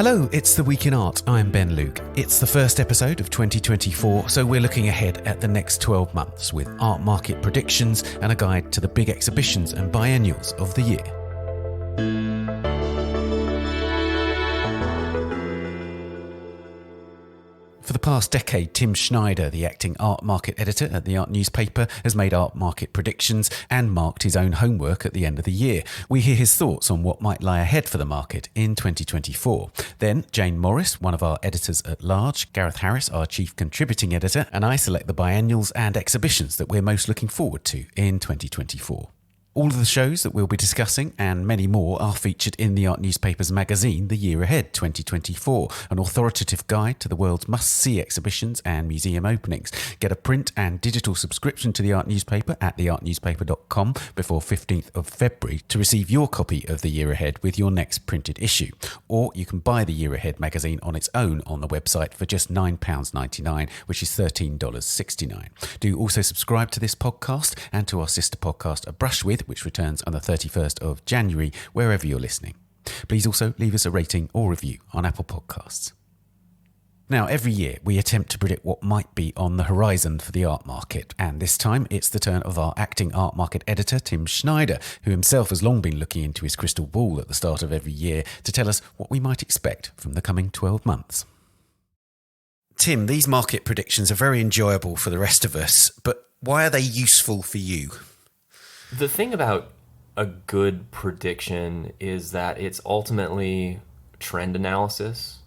Hello, it's The Week in Art. I'm Ben Luke. It's the first episode of 2024, so we're looking ahead at the next 12 months with art market predictions and a guide to the big exhibitions and biennials of the year. For the past decade, Tim Schneider, the acting art market editor at the art newspaper, has made art market predictions and marked his own homework at the end of the year. We hear his thoughts on what might lie ahead for the market in 2024. Then Jane Morris, one of our editors at large, Gareth Harris, our chief contributing editor, and I select the biennials and exhibitions that we're most looking forward to in 2024. All of the shows that we'll be discussing and many more are featured in the art newspaper's magazine, The Year Ahead 2024, an authoritative guide to the world's must-see exhibitions and museum openings. Get a print and digital subscription to the art newspaper at theartnewspaper.com before 15th of February to receive your copy of The Year Ahead with your next printed issue. Or you can buy The Year Ahead magazine on its own on the website for just £9.99, which is $13.69. Do also subscribe to this podcast and to our sister podcast, A Brush With, which returns on the 31st of January, wherever you're listening. Please also leave us a rating or review on Apple Podcasts. Now, every year we attempt to predict what might be on the horizon for the art market, and this time it's the turn of our acting art market editor, Tim Schneider, who himself has long been looking into his crystal ball at the start of every year to tell us what we might expect from the coming 12 months. Tim, these market predictions are very enjoyable for the rest of us, but why are they useful for you? The thing about a good prediction is that it's ultimately trend analysis.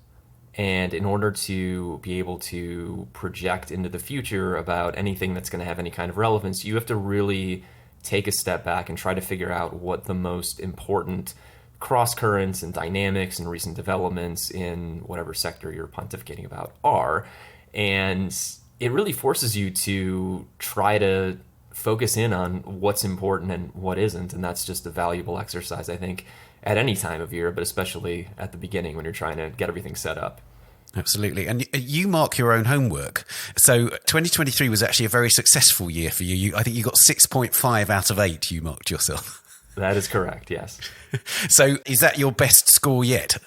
And in order to be able to project into the future about anything that's going to have any kind of relevance, you have to really take a step back and try to figure out what the most important cross currents and dynamics and recent developments in whatever sector you're pontificating about are. And it really forces you to try to focus in on what's important and what isn't. And that's just a valuable exercise, I think, at any time of year, but especially at the beginning when you're trying to get everything set up. Absolutely. And you mark your own homework. So 2023 was actually a very successful year for you. I think you got 6.5 out of 8 you marked yourself. That is correct, yes. So is that your best score yet?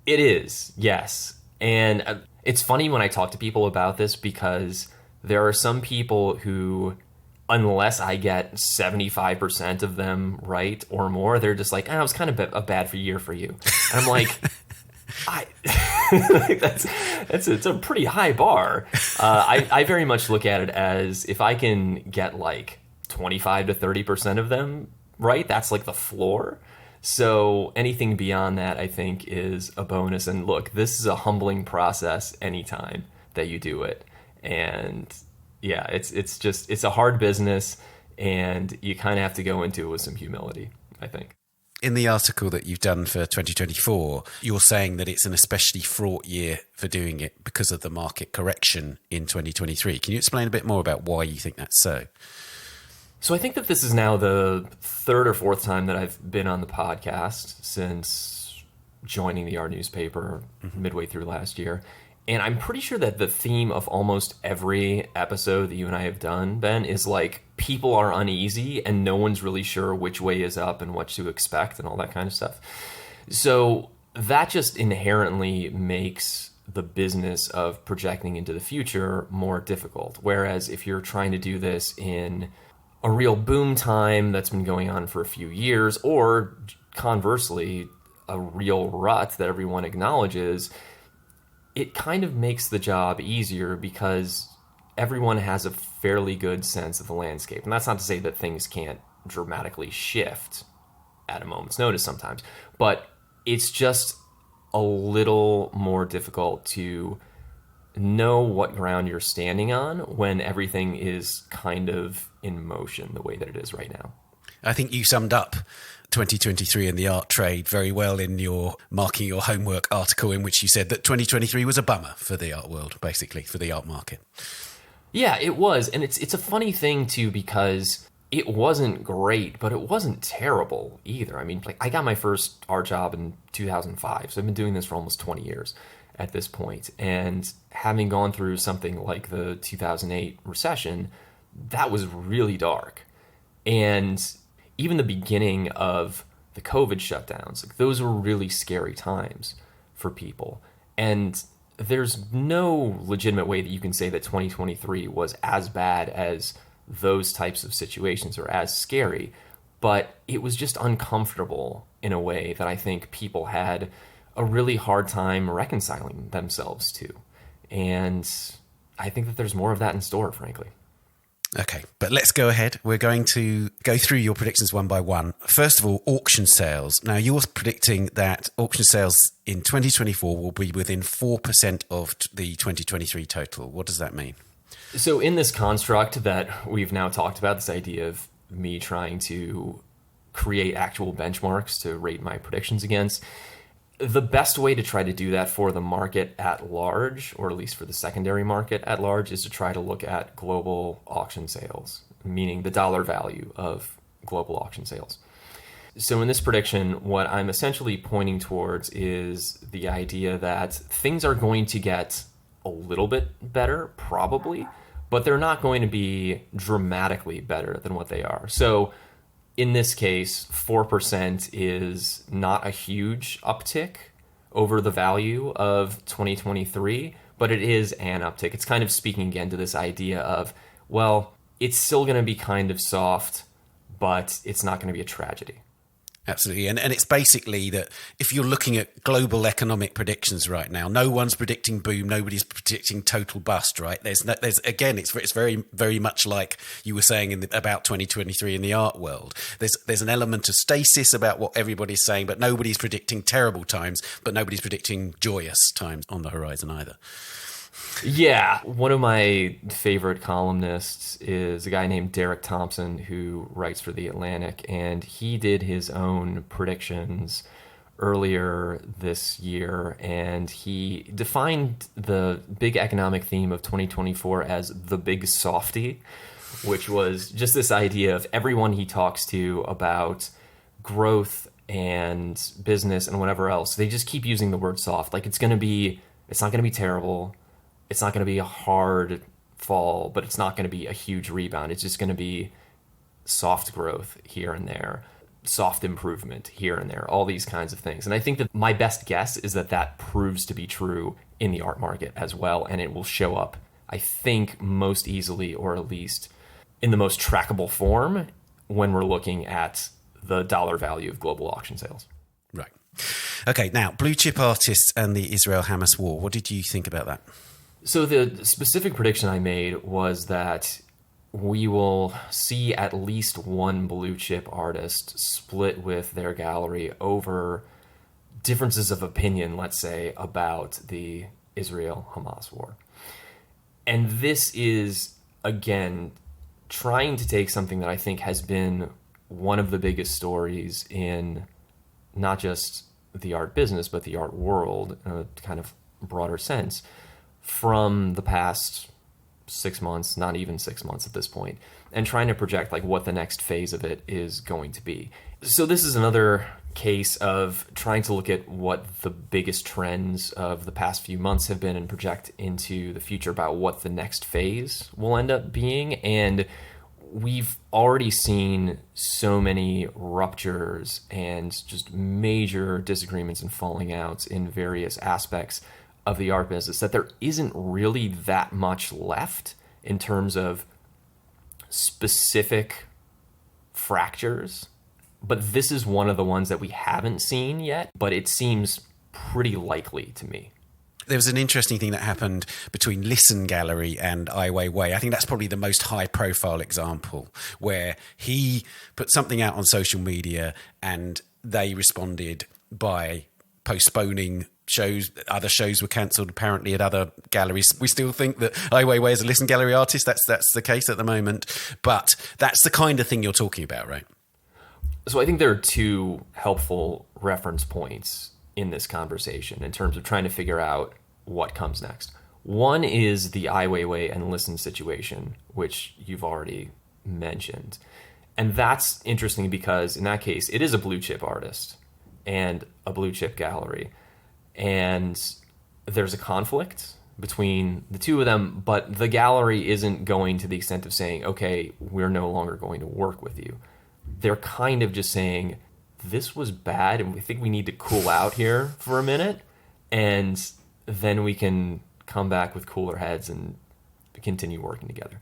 It is, yes. And it's funny when I talk to people about this because there are some people who, unless I get 75% of them right or more, they're just like, it was kind of a bad year for you. And I'm like, it's a pretty high bar. I very much look at it as if I can get like 25 to 30% of them right, that's like the floor. So anything beyond that, I think, is a bonus. And look, this is a humbling process anytime that you do it. And yeah, it's a hard business, and you kind of have to go into it with some humility, I think. In the article that you've done for 2024, you're saying that it's an especially fraught year for doing it because of the market correction in 2023. Can you explain a bit more about why you think that's so? So I think that this is now the third or fourth time that I've been on the podcast since joining the art newspaper midway through last year. And I'm pretty sure that the theme of almost every episode that you and I have done, Ben, is like people are uneasy and no one's really sure which way is up and what to expect and all that kind of stuff. So that just inherently makes the business of projecting into the future more difficult. Whereas if you're trying to do this in a real boom time that's been going on for a few years, or conversely, a real rut that everyone acknowledges, it kind of makes the job easier because everyone has a fairly good sense of the landscape. And that's not to say that things can't dramatically shift at a moment's notice sometimes, but it's just a little more difficult to know what ground you're standing on when everything is kind of in motion the way that it is right now. I think you summed up 2023 in the art trade very well in your Marking Your Homework article, in which you said that 2023 was a bummer for the art world, basically, for the art market. Yeah, it was. And it's a funny thing, too, because it wasn't great, but it wasn't terrible either. I mean, like, I got my first art job in 2005, so I've been doing this for almost 20 years at this point. And having gone through something like the 2008 recession, that was really dark. And even the beginning of the COVID shutdowns, like, those were really scary times. for people. And there's no legitimate way that you can say that 2023 was as bad as those types of situations or as scary, but it was just uncomfortable in a way that I think people had a really hard time reconciling themselves to. And I think that there's more of that in store, frankly. Okay, but let's go ahead. We're going to go through your predictions one by one. First of all, auction sales. Now, you're predicting that auction sales in 2024 will be within 4% of the 2023 total. What does that mean? So in this construct that we've now talked about, this idea of me trying to create actual benchmarks to rate my predictions against, the best way to try to do that for the market at large, or at least for the secondary market at large, is to try to look at global auction sales, meaning the dollar value of global auction sales. So in this prediction, what I'm essentially pointing towards is the idea that things are going to get a little bit better, probably, but they're not going to be dramatically better than what they are. So in this case, 4% is not a huge uptick over the value of 2023, but it is an uptick. It's kind of speaking again to this idea of, well, it's still going to be kind of soft, but it's not going to be a tragedy. Absolutely. And it's basically that if you're looking at global economic predictions right now, no one's predicting boom, nobody's predicting total bust, right? There's again, it's very, very much like you were saying about 2023 in the art world. There's an element of stasis about what everybody's saying, but nobody's predicting terrible times, but nobody's predicting joyous times on the horizon either. Yeah. One of my favorite columnists is a guy named Derek Thompson, who writes for The Atlantic, and he did his own predictions earlier this year, and he defined the big economic theme of 2024 as the big softy, which was just this idea of everyone he talks to about growth and business and whatever else, they just keep using the word soft. Like it's not going to be terrible. It's not going to be a hard fall, but it's not going to be a huge rebound. It's just going to be soft growth here and there, soft improvement here and there, all these kinds of things. And I think that my best guess is that that proves to be true in the art market as well. And it will show up, I think, most easily, or at least in the most trackable form, when we're looking at the dollar value of global auction sales. Right. Okay, now, blue chip artists and the Israel-Hamas war. What did you think about that? So the specific prediction I made was that we will see at least one blue chip artist split with their gallery over differences of opinion, let's say, about the Israel-Hamas war. And this is, again, trying to take something that I think has been one of the biggest stories in not just the art business, but the art world in a kind of broader sense, from the past 6 months, not even 6 months at this point, and trying to project like what the next phase of it is going to be. So this is another case of trying to look at what the biggest trends of the past few months have been and project into the future about what the next phase will end up being. And we've already seen so many ruptures and just major disagreements and falling outs in various aspects of the art business that there isn't really that much left in terms of specific fractures. But this is one of the ones that we haven't seen yet, but it seems pretty likely to me. There was an interesting thing that happened between Listen Gallery and Ai Weiwei. I think that's probably the most high-profile example, where he put something out on social media and they responded by postponing shows. Other shows were cancelled apparently at other galleries. We still think that Ai Weiwei is a Listen Gallery artist. That's the case at the moment. But that's the kind of thing you're talking about, right? So I think there are two helpful reference points in this conversation in terms of trying to figure out what comes next. One is the Ai Weiwei and Listen situation, which you've already mentioned. And that's interesting because in that case, it is a blue chip artist and a blue chip gallery. And there's a conflict between the two of them, but the gallery isn't going to the extent of saying, okay, we're no longer going to work with you. They're kind of just saying, this was bad and we think we need to cool out here for a minute. and then we can come back with cooler heads and continue working together.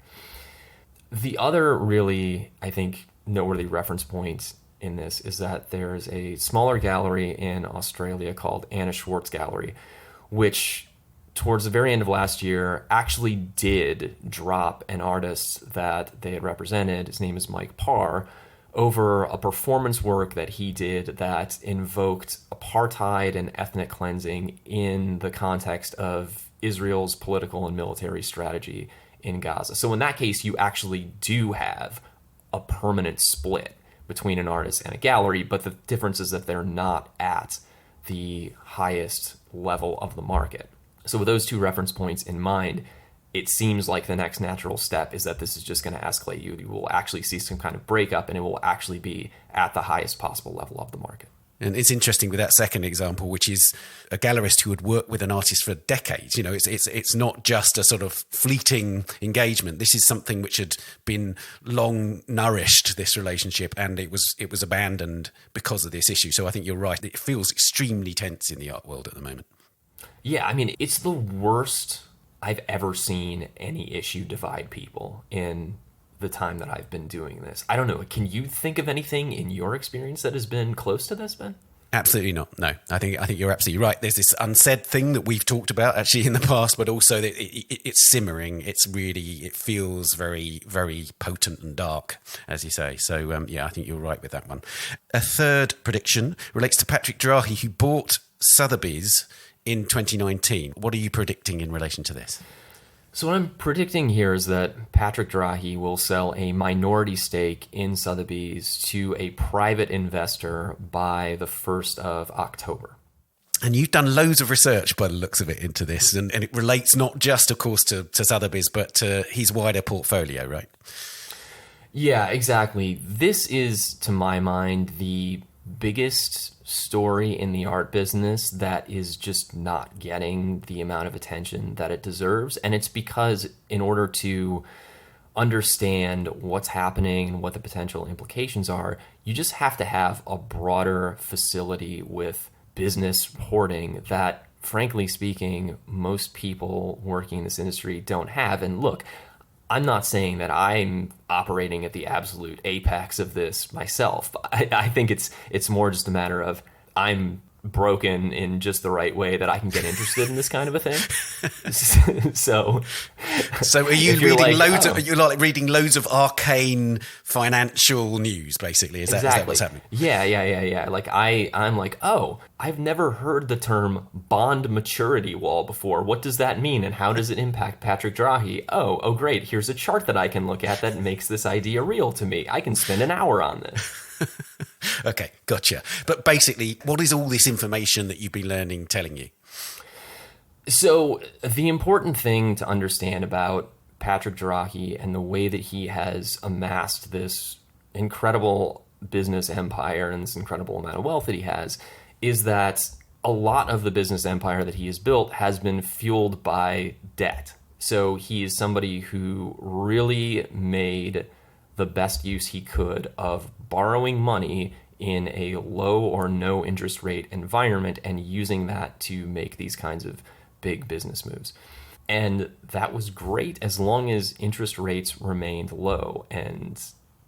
The other really, I think, noteworthy reference point in this is that there's a smaller gallery in Australia called Anna Schwartz Gallery, which towards the very end of last year actually did drop an artist that they had represented. His name is Mike Parr, over a performance work that he did that invoked apartheid and ethnic cleansing in the context of Israel's political and military strategy in Gaza. So in that case, you actually do have a permanent split between an artist and a gallery, but the difference is that they're not at the highest level of the market. So with those two reference points in mind, it seems like the next natural step is that this is just going to escalate. You will actually see some kind of breakup, and it will actually be at the highest possible level of the market. And it's interesting with that second example, which is a gallerist who had worked with an artist for decades. You know, it's not just a sort of fleeting engagement. This is something which had been long nourished, this relationship, and it was abandoned because of this issue. So I think you're right. It feels extremely tense in the art world at the moment. Yeah, I mean, it's the worst I've ever seen any issue divide people in the time that I've been doing this. I don't know. Can you think of anything in your experience that has been close to this, Ben? Absolutely not. No, I think you're absolutely right. There's this unsaid thing that we've talked about actually in the past, but also that it's simmering. It feels very, very potent and dark, as you say. So yeah, I think you're right with that one. A third prediction relates to Patrick Drahi, who bought Sotheby's in 2019. What are you predicting in relation to this? So what I'm predicting here is that Patrick Drahi will sell a minority stake in Sotheby's to a private investor by the 1st of October. And you've done loads of research by the looks of it into this, and it relates not just, of course, to Sotheby's, but to his wider portfolio, right? Yeah, exactly. This is, to my mind, the biggest story in the art business that is just not getting the amount of attention that it deserves. And it's because in order to understand what's happening and what the potential implications are, you just have to have a broader facility with business hoarding that, frankly speaking, most people working in this industry don't have. And look, I'm not saying that I'm operating at the absolute apex of this myself. I think it's more just a matter of I'm broken in just the right way that I can get interested in this kind of a thing. So are you reading loads of arcane financial news, basically? Is that what's happening? Yeah. Like I'm like, oh, I've never heard the term bond maturity wall before. What does that mean, and how does it impact Patrick Drahi? Oh, great. Here's a chart that I can look at that makes this idea real to me. I can spend an hour on this. Okay, gotcha. But basically, what is all this information that you've been learning telling you? So the important thing to understand about Patrick Drahi and the way that he has amassed this incredible business empire and this incredible amount of wealth that he has is that a lot of the business empire that he has built has been fueled by debt. So he is somebody who really made the best use he could of borrowing money in a low or no interest rate environment and using that to make these kinds of big business moves. And that was great as long as interest rates remained low. And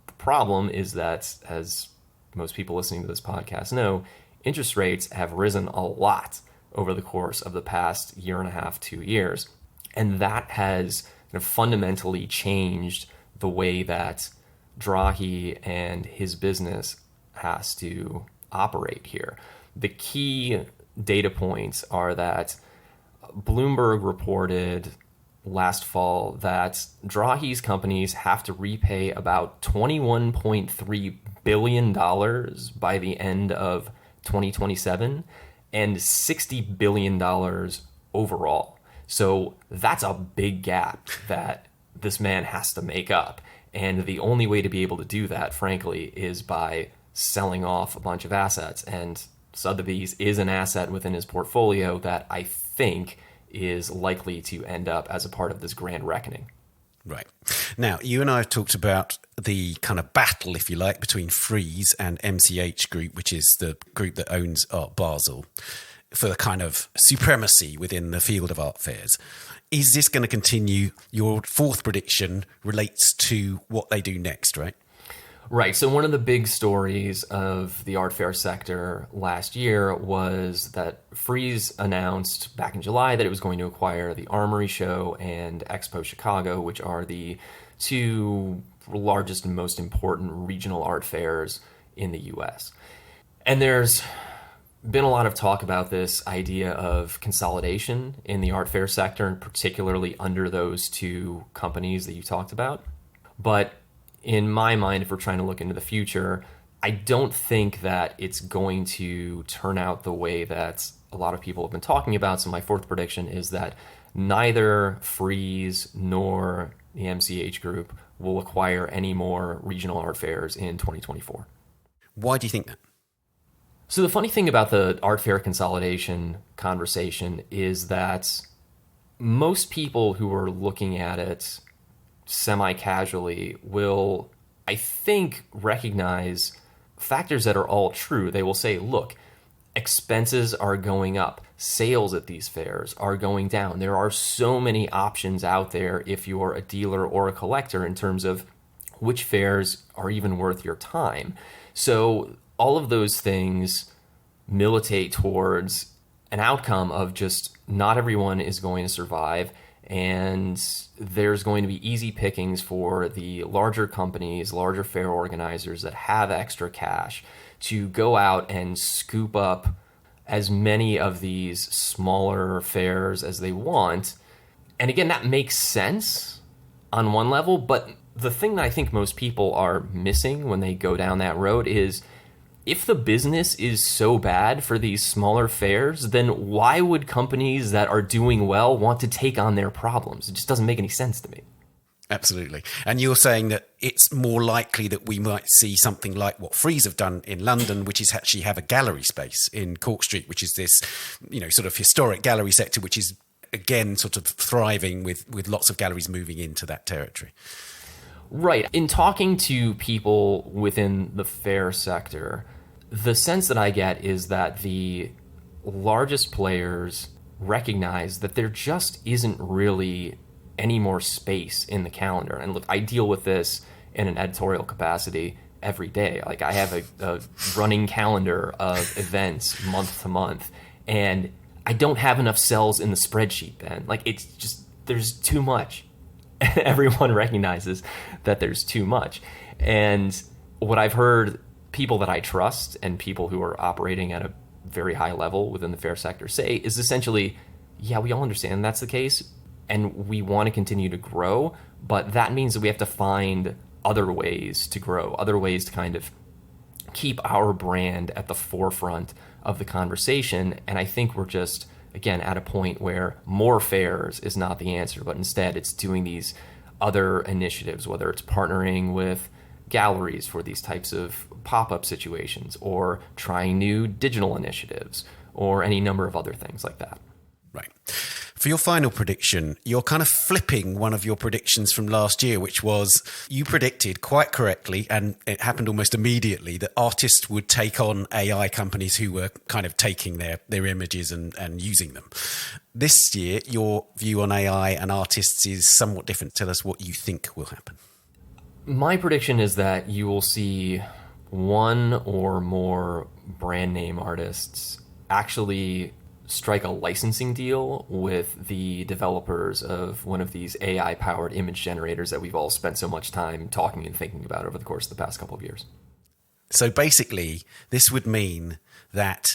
the problem is that, as most people listening to this podcast know, interest rates have risen a lot over the course of the past year and a half, 2 years. And that has kind of fundamentally changed the way that Drahi and his business has to operate here. The key data points are that Bloomberg reported last fall that Drahi's companies have to repay about $21.3 billion by the end of 2027 and $60 billion overall. So that's a big gap that this man has to make up. And the only way to be able to do that, frankly, is by selling off a bunch of assets. And Sotheby's is an asset within his portfolio that I think is likely to end up as a part of this grand reckoning. Right. Now, you and I have talked about the kind of battle, if you like, between Frieze and MCH Group, which is the group that owns Art Basel. for the kind of supremacy within the field of art fairs. Is this going to continue? Your fourth prediction relates to what they do next, right? Right. So one of the big stories of the art fair sector last year was that Frieze announced back in July that it was going to acquire the Armory Show and Expo Chicago, which are the two largest and most important regional art fairs in the U.S. And there's been a lot of talk about this idea of consolidation in the art fair sector, and particularly under those two companies that you talked about. But in my mind, if we're trying to look into the future, I don't think that it's going to turn out the way that a lot of people have been talking about. So my fourth prediction is that neither Frieze nor the MCH Group will acquire any more regional art fairs in 2024. Why do you think that? So the funny thing about the art fair consolidation conversation is that most people who are looking at it semi-casually will, I think, recognize factors that are all true. They will say, look, expenses are going up. Sales at these fairs are going down. There are so many options out there if you're a dealer or a collector in terms of which fairs are even worth your time. So all of those things militate towards an outcome of just not everyone is going to survive, and there's going to be easy pickings for the larger companies, larger fair organizers that have extra cash to go out and scoop up as many of these smaller fairs as they want. And again, that makes sense on one level, but the thing that I think most people are missing when they go down that road is, if the business is so bad for these smaller fairs, then why would companies that are doing well want to take on their problems? It just doesn't make any sense to me. Absolutely. And you're saying that it's more likely that we might see something like what Frieze have done in London, which is actually have a gallery space in Cork Street, which is this, sort of historic gallery sector, which is, again, sort of thriving with lots of galleries moving into that territory. Right. In talking to people within the fair sector, the sense that I get is that the largest players recognize that there just isn't really any more space in the calendar. And look, I deal with this in an editorial capacity every day. Like, I have a running calendar of events month to month, and I don't have enough cells in the spreadsheet then. Like, it's just, there's too much. Everyone recognizes that there's too much. And what I've heard people that I trust and people who are operating at a very high level within the fair sector say is essentially, yeah, we all understand that's the case, and we want to continue to grow, but that means that we have to find other ways to grow, other ways to kind of keep our brand at the forefront of the conversation. And I think we're just, again, at a point where more fairs is not the answer, but instead it's doing these other initiatives, whether it's partnering with galleries for these types of pop-up situations, or trying new digital initiatives, or any number of other things like that. Right. For your final prediction, you're kind of flipping one of your predictions from last year, which was you predicted quite correctly, and it happened almost immediately, that artists would take on AI companies who were kind of taking their images and using them. This year, your view on AI and artists is somewhat different. Tell us what you think will happen. My prediction is that you will see one or more brand name artists actually strike a licensing deal with the developers of one of these AI-powered image generators that we've all spent so much time talking and thinking about over the course of the past couple of years. So basically, this would mean that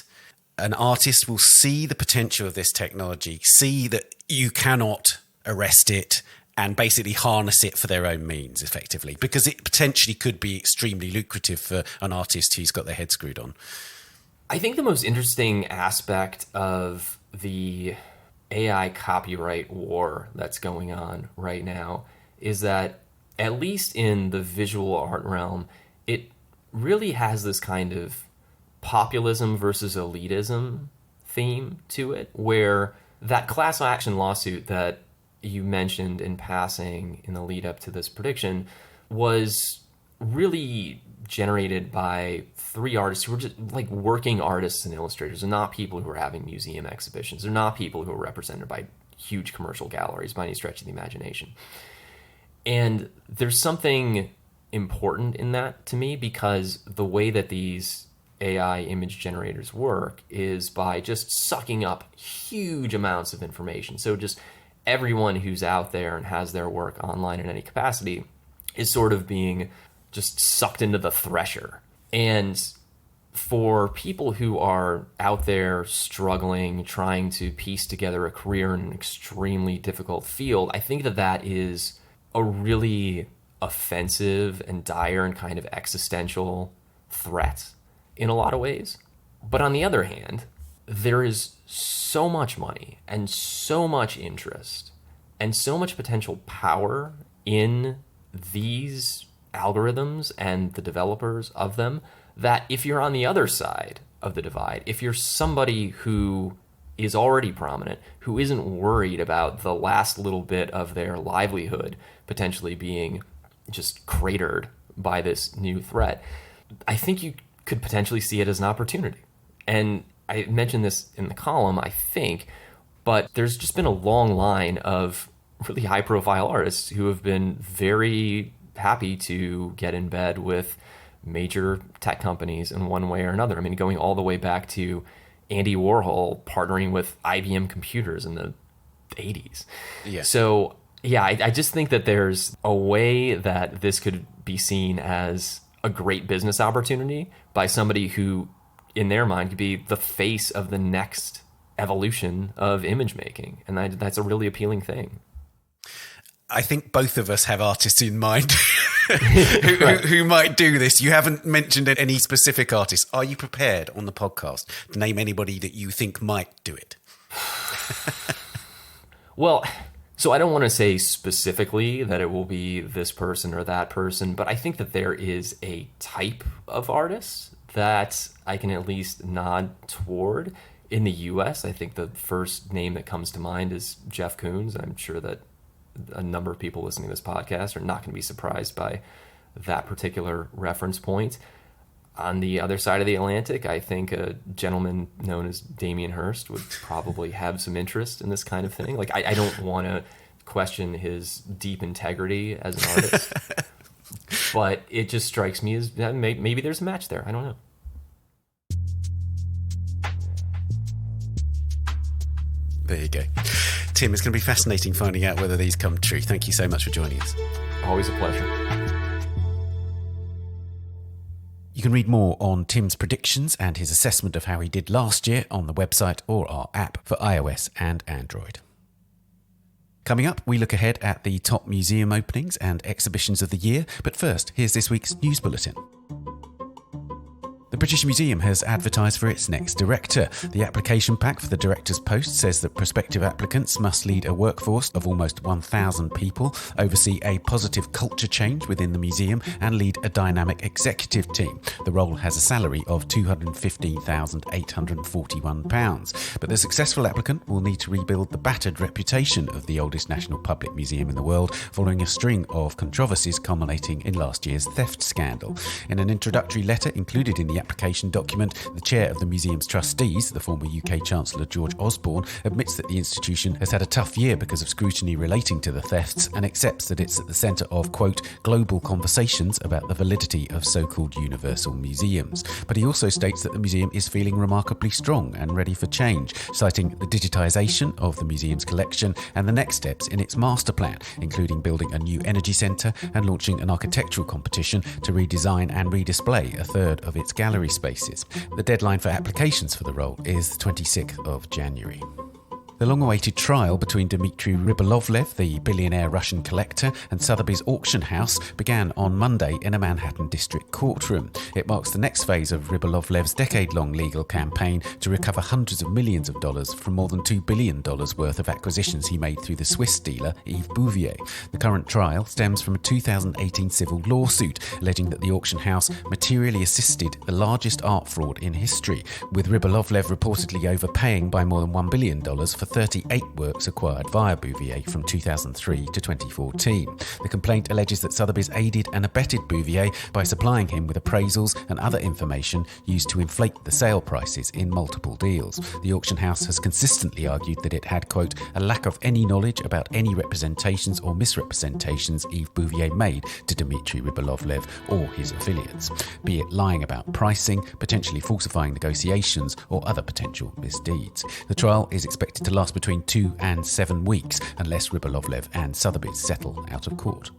an artist will see the potential of this technology, see that you cannot arrest it, and basically harness it for their own means, effectively, because it potentially could be extremely lucrative for an artist who's got their head screwed on. I think the most interesting aspect of the AI copyright war that's going on right now is that, at least in the visual art realm, it really has this kind of populism versus elitism theme to it, where that class action lawsuit that you mentioned in passing in the lead up to this prediction was really generated by 3 artists who were just like working artists and illustrators. They're not people who are having museum exhibitions. They're not people who are represented by huge commercial galleries by any stretch of the imagination. And there's something important in that to me, because the way that these AI image generators work is by just sucking up huge amounts of information. So just everyone who's out there and has their work online in any capacity is sort of being just sucked into the thresher. And for people who are out there struggling, trying to piece together a career in an extremely difficult field, I think that that is a really offensive and dire and kind of existential threat in a lot of ways. But on the other hand, there is so much money and so much interest and so much potential power in these algorithms and the developers of them, that if you're on the other side of the divide, if you're somebody who is already prominent, who isn't worried about the last little bit of their livelihood potentially being just cratered by this new threat, I think you could potentially see it as an opportunity. And I mentioned this in the column, I think, but there's just been a long line of really high-profile artists who have been very happy to get in bed with major tech companies in one way or another. I mean, going all the way back to Andy Warhol partnering with IBM computers in the 80s. Yeah. So, yeah, I just think that there's a way that this could be seen as a great business opportunity by somebody who, in their mind, could be the face of the next evolution of image making. And that's a really appealing thing. I think both of us have artists in mind who might do this. You haven't mentioned any specific artists. Are you prepared on the podcast to name anybody that you think might do it? Well, so I don't want to say specifically that it will be this person or that person, but I think that there is a type of artist that I can at least nod toward. In the US, I think the first name that comes to mind is Jeff Koons. I'm sure that a number of people listening to this podcast are not going to be surprised by that particular reference point. On the other side of the Atlantic, I think a gentleman known as Damien Hirst would probably have some interest in this kind of thing. Like, I don't want to question his deep integrity as an artist, but it just strikes me as maybe there's a match there. I don't know. There you go. Tim, it's going to be fascinating finding out whether these come true. Thank you so much for joining us. Always a pleasure. You can read more on Tim's predictions and his assessment of how he did last year on the website or our app for iOS and Android. Coming up, we look ahead at the top museum openings and exhibitions of the year. But first, here's this week's news bulletin. The British Museum has advertised for its next director. The application pack for the director's post says that prospective applicants must lead a workforce of almost 1,000 people, oversee a positive culture change within the museum, and lead a dynamic executive team. The role has a salary of £215,841. But the successful applicant will need to rebuild the battered reputation of the oldest national public museum in the world, following a string of controversies culminating in last year's theft scandal. In an introductory letter included in the application document, the chair of the museum's trustees, the former UK Chancellor George Osborne, admits that the institution has had a tough year because of scrutiny relating to the thefts, and accepts that it's at the centre of, quote, global conversations about the validity of so-called universal museums. But he also states that the museum is feeling remarkably strong and ready for change, citing the digitisation of the museum's collection and the next steps in its master plan, including building a new energy centre and launching an architectural competition to redesign and redisplay a third of its gallery spaces. The deadline for applications for the role is the 26th of January. The long-awaited trial between Dmitry Rybolovlev, the billionaire Russian collector, and Sotheby's auction house began on Monday in a Manhattan district courtroom. It marks the next phase of Rybolovlev's decade-long legal campaign to recover hundreds of millions of dollars from more than $2 billion worth of acquisitions he made through the Swiss dealer Yves Bouvier. The current trial stems from a 2018 civil lawsuit alleging that the auction house materially assisted the largest art fraud in history, with Rybolovlev reportedly overpaying by more than $1 billion for for 38 works acquired via Bouvier from 2003 to 2014. The complaint alleges that Sotheby's aided and abetted Bouvier by supplying him with appraisals and other information used to inflate the sale prices in multiple deals. The auction house has consistently argued that it had, quote, a lack of any knowledge about any representations or misrepresentations Yves Bouvier made to Dmitry Rybolovlev or his affiliates, be it lying about pricing, potentially falsifying negotiations, or other potential misdeeds. The trial is expected to last between 2 and 7 weeks, unless Rybolovlev and Sotheby's settle out of court.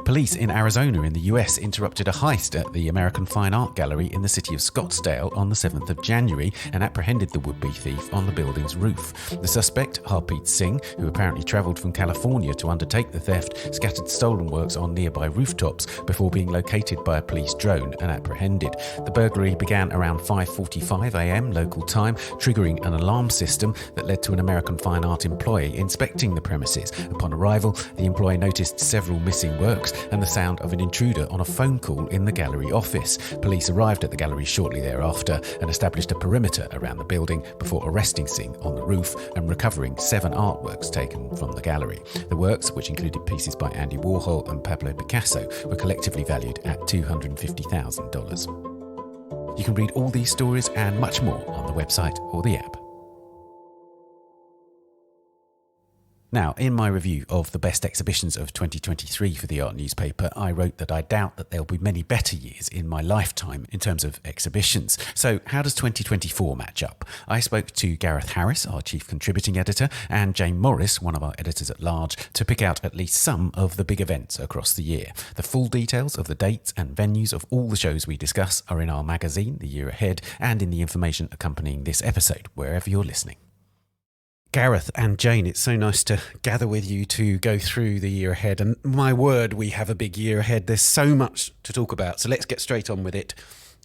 Police in Arizona in the US interrupted a heist at the American Fine Art Gallery in the city of Scottsdale on the 7th of January and apprehended the would-be thief on the building's roof. The suspect, Harpreet Singh, who apparently travelled from California to undertake the theft, scattered stolen works on nearby rooftops before being located by a police drone and apprehended. The burglary began around 5:45 a.m. local time, triggering an alarm system that led to an American Fine Art employee inspecting the premises. Upon arrival, the employee noticed several missing works and the sound of an intruder on a phone call in the gallery office. Police arrived at the gallery shortly thereafter and established a perimeter around the building before arresting Singh on the roof and recovering 7 artworks taken from the gallery. The works, which included pieces by Andy Warhol and Pablo Picasso, were collectively valued at $250,000. You can read all these stories and much more on the website or the app. Now, in my review of the best exhibitions of 2023 for the art newspaper, I wrote that I doubt that there'll be many better years in my lifetime in terms of exhibitions. So how does 2024 match up? I spoke to Gareth Harris, our chief contributing editor, and Jane Morris, one of our editors at large, to pick out at least some of the big events across the year. The full details of the dates and venues of all the shows we discuss are in our magazine, The Year Ahead, and in the information accompanying this episode, wherever you're listening. Gareth and Jane, it's so nice to gather with you to go through the year ahead. And my word, we have a big year ahead. There's so much to talk about. So let's get straight on with it.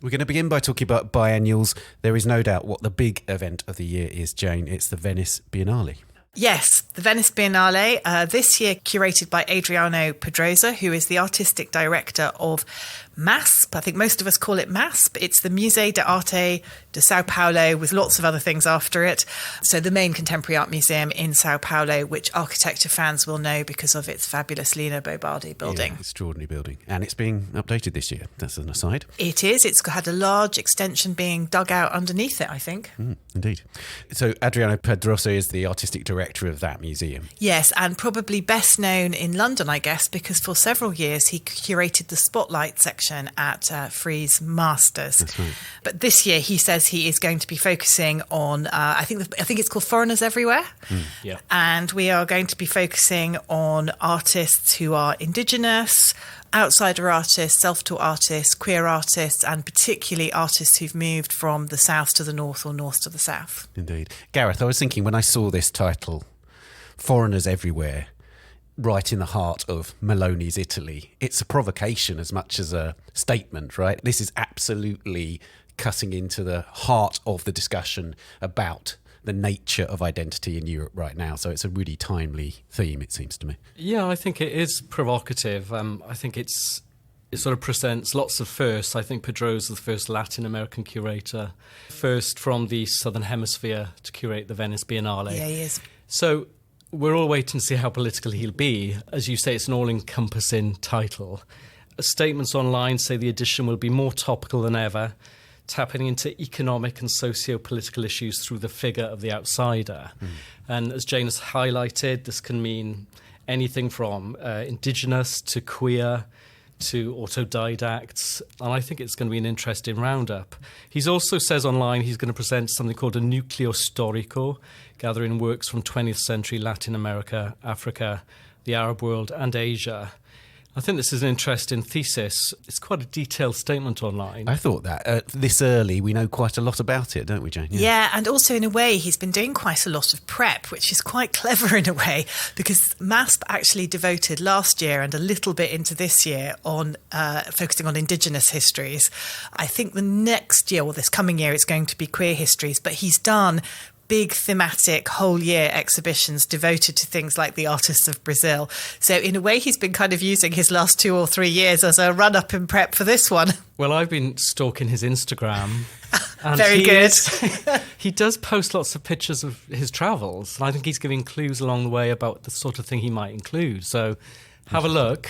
We're going to begin by talking about biennials. There is no doubt what the big event of the year is, Jane. It's the Venice Biennale. Yes, the Venice Biennale, this year curated by Adriano Pedrosa, who is the artistic director of MASP. I think most of us call it MASP. It's the Musée d'Arte de Sao Paulo with lots of other things after it. So the main contemporary art museum in Sao Paulo, which architecture fans will know because of its fabulous Lino Bobardi building. Yeah, extraordinary building. And it's being updated this year. That's an aside. It is. It's had a large extension being dug out underneath it, I think. Indeed. So Adriano Pedrosa is the artistic director of that museum. Yes, and probably best known in London, I guess, because for several years he curated the Spotlight section at Frieze Masters. That's right. But this year he says he is going to be focusing on, I think it's called Foreigners Everywhere. Yeah. And we are going to be focusing on artists who are indigenous, outsider artists, self-taught artists, queer artists, and particularly artists who've moved from the south to the north or north to the south. Indeed. Gareth, I was thinking when I saw this title, Foreigners Everywhere, right in the heart of Maloney's Italy, it's a provocation as much as a statement, right? This is absolutely cutting into the heart of the discussion about the nature of identity in Europe right now. So it's a really timely theme, it seems to me. Yeah, I think it is provocative. I think it sort of presents lots of firsts. I think Pedrosa is the first Latin American curator, first from the Southern Hemisphere to curate the Venice Biennale. Yeah, he is. So we're all waiting to see how political he'll be. As you say, it's an all-encompassing title. Statements online say the edition will be more topical than ever, tapping into economic and socio-political issues through the figure of the outsider. And as Jane has highlighted, this can mean anything from indigenous to queer to autodidacts, and I think it's going to be an interesting roundup. He also says online he's going to present something called a nucleo storico, gathering works from 20th century Latin America, Africa, the Arab world and Asia. I think this is an interesting thesis. It's quite a detailed statement online. I thought that this early, we know quite a lot about it, don't we, Jane? Yeah, and also in a way, he's been doing quite a lot of prep, which is quite clever in a way, because MASP actually devoted last year and a little bit into this year on focusing on indigenous histories. I think the next year, or this coming year, it's going to be queer histories, but he's done big thematic whole year exhibitions devoted to things like the artists of Brazil. So in a way, he's been kind of using his last 2 or 3 years as a run-up in prep for this one. Well, I've been stalking his Instagram. And Very good. He does post lots of pictures of his travels. And I think he's giving clues along the way about the sort of thing he might include. So have a look.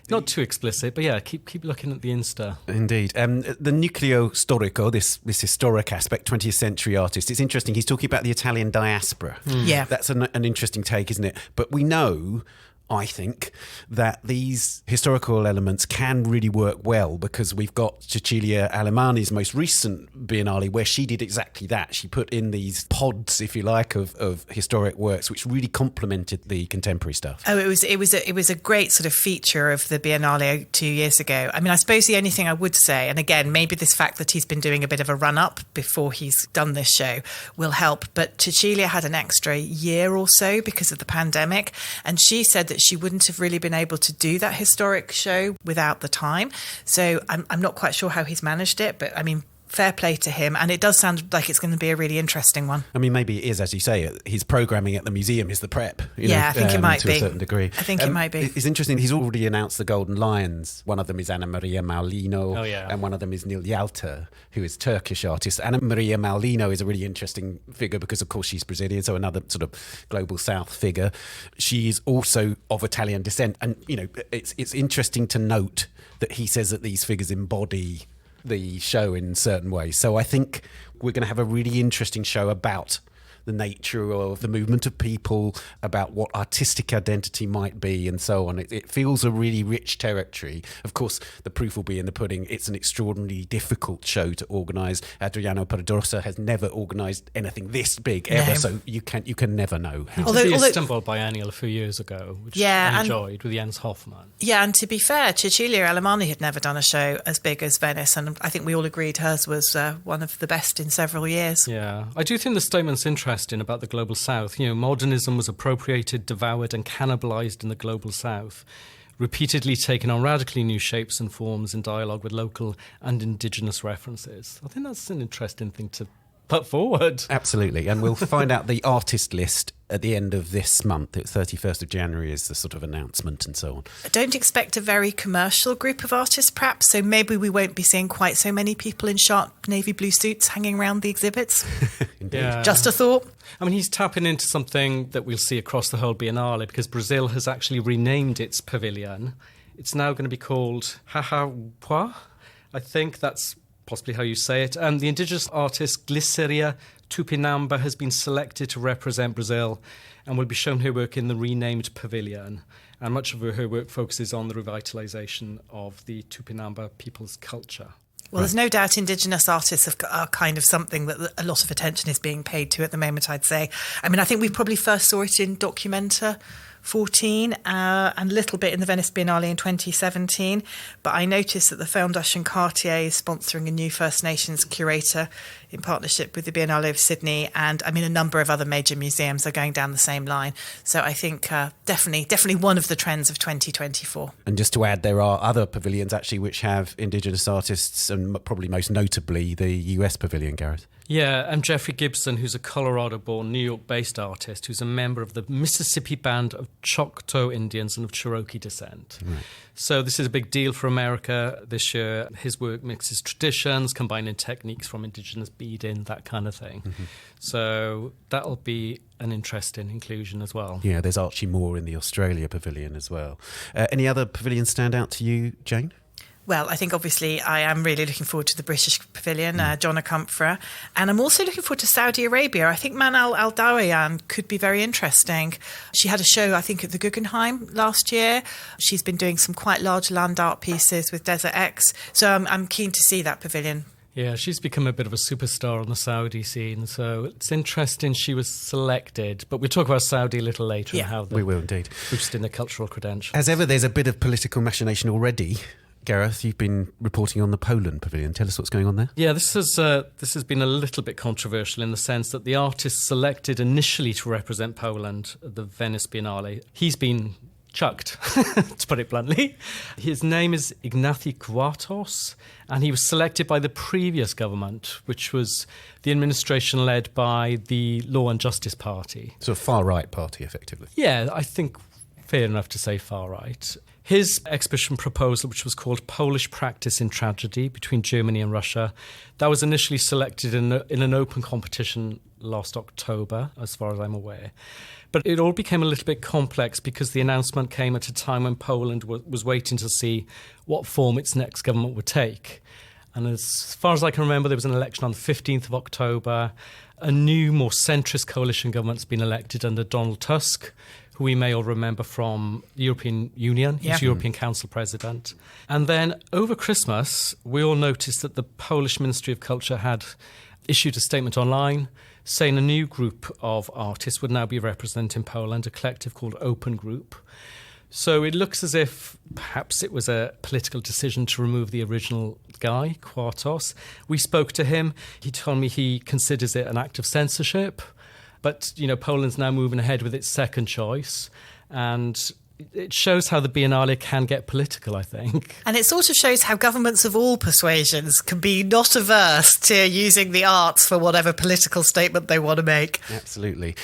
Not too explicit, but yeah, keep looking at the Insta. Indeed. The nucleo storico, this historic aspect, 20th century artist, it's interesting. He's talking about the Italian diaspora. Yeah. That's an interesting take, isn't it? But we know, I think, that these historical elements can really work well because we've got Cecilia Alemani's most recent Biennale where she did exactly that. She put in these pods, if you like, of historic works which really complemented the contemporary stuff. Oh, it was a great sort of feature of the Biennale 2 years ago. I mean, I suppose the only thing I would say, and again, maybe this fact that he's been doing a bit of a run-up before he's done this show will help, but Cecilia had an extra year or so because of the pandemic, and she said that she wouldn't have really been able to do that historic show without the time. So I'm not quite sure how he's managed it, but I mean, fair play to him. And it does sound like it's going to be a really interesting one. I mean, maybe it is, as you say, his programming at the museum is the prep. I think it might to be. a certain degree. I think it might be. It's interesting. He's already announced the Golden Lions. One of them is Anna Maria Maulino, and one of them is Nil Yalta, who is Turkish artist. Anna Maria Maulino is a really interesting figure because, of course, she's Brazilian, so another sort of global South figure. She's also of Italian descent, and it's interesting to note that he says that these figures embody the show in certain ways. So I think we're going to have a really interesting show about the nature of the movement of people, about what artistic identity might be, and so on. It feels a really rich territory. Of course, the proof will be in the pudding. It's an extraordinarily difficult show to organise. Adriano Pedrosa has never organised anything this big ever, so you can never know. He did the Istanbul Biennial a few years ago, which I enjoyed, with Jens Hoffmann. Yeah, and to be fair, Cecilia Alemani had never done a show as big as Venice, and I think we all agreed hers was one of the best in several years. Yeah, I do think the statement's interesting about the global south. Modernism was appropriated, devoured and cannibalized in the global south, repeatedly taking on radically new shapes and forms in dialogue with local and indigenous references. I think that's an interesting thing to put forward. Absolutely, and we'll find out the artist list at the end of this month. 31st of January is the sort of announcement and so on. I don't expect a very commercial group of artists, perhaps, so maybe we won't be seeing quite so many people in sharp navy blue suits hanging around the exhibits. Indeed. Yeah. Just a thought. I mean, he's tapping into something that we'll see across the whole Biennale, because Brazil has actually renamed its pavilion. It's now going to be called Hahapuá. I think that's possibly how you say it. And the indigenous artist Glyceria Tupinamba has been selected to represent Brazil and will be shown her work in the renamed pavilion. And much of her work focuses on the revitalisation of the Tupinamba people's culture. Well, there's no doubt indigenous artists are kind of something that a lot of attention is being paid to at the moment, I'd say. I mean, I think we probably first saw it in Documenta 14 and a little bit in the Venice Biennale in 2017. But I noticed that the Fondation Cartier is sponsoring a new First Nations curator in partnership with the Biennale of Sydney. And I mean, a number of other major museums are going down the same line. So I think definitely one of the trends of 2024. And just to add, there are other pavilions actually which have indigenous artists, and probably most notably the US pavilion, Gareth. Yeah, and Jeffrey Gibson, who's a Colorado-born, New York-based artist who's a member of the Mississippi Band of Choctaw Indians and of Cherokee descent. Right. So this is a big deal for America this year. His work mixes traditions, combining techniques from indigenous beading, that kind of thing. Mm-hmm. So that'll be an interesting inclusion as well. Yeah, there's Archie Moore in the Australia pavilion as well. Any other pavilions stand out to you, Jane? Well, I think obviously I am really looking forward to the British Pavilion, John Acumpha, and I'm also looking forward to Saudi Arabia. I think Manal Al-Dawayan could be very interesting. She had a show, I think, at the Guggenheim last year. She's been doing some quite large land art pieces with Desert X, so I'm keen to see that pavilion. Yeah, she's become a bit of a superstar on the Saudi scene, so it's interesting she was selected. But we'll talk about Saudi a little later and how we will indeed boosting the cultural credentials. As ever, there's a bit of political machination already. Gareth, you've been reporting on the Poland pavilion. Tell us what's going on there. Yeah, this has been a little bit controversial in the sense that the artist selected initially to represent Poland at the Venice Biennale, he's been chucked, to put it bluntly. His name is Ignacy Quartos, and he was selected by the previous government, which was the administration led by the Law and Justice Party. So a far-right party, effectively. Yeah, I think fair enough to say far-right. His exhibition proposal, which was called Polish Practice in Tragedy between Germany and Russia, that was initially selected in an open competition last October, as far as I'm aware. But it all became a little bit complex because the announcement came at a time when Poland was waiting to see what form its next government would take. And as far as I can remember, there was an election on the 15th of October. A new, more centrist coalition government's been elected under Donald Tusk, who we may all remember from the European Union. He's European Council President. And then over Christmas, we all noticed that the Polish Ministry of Culture had issued a statement online saying a new group of artists would now be representing Poland, a collective called Open Group. So it looks as if perhaps it was a political decision to remove the original guy, Quartos. We spoke to him. He told me he considers it an act of censorship. But, Poland's now moving ahead with its second choice. And it shows how the Biennale can get political, I think. And it sort of shows how governments of all persuasions can be not averse to using the arts for whatever political statement they want to make. Absolutely.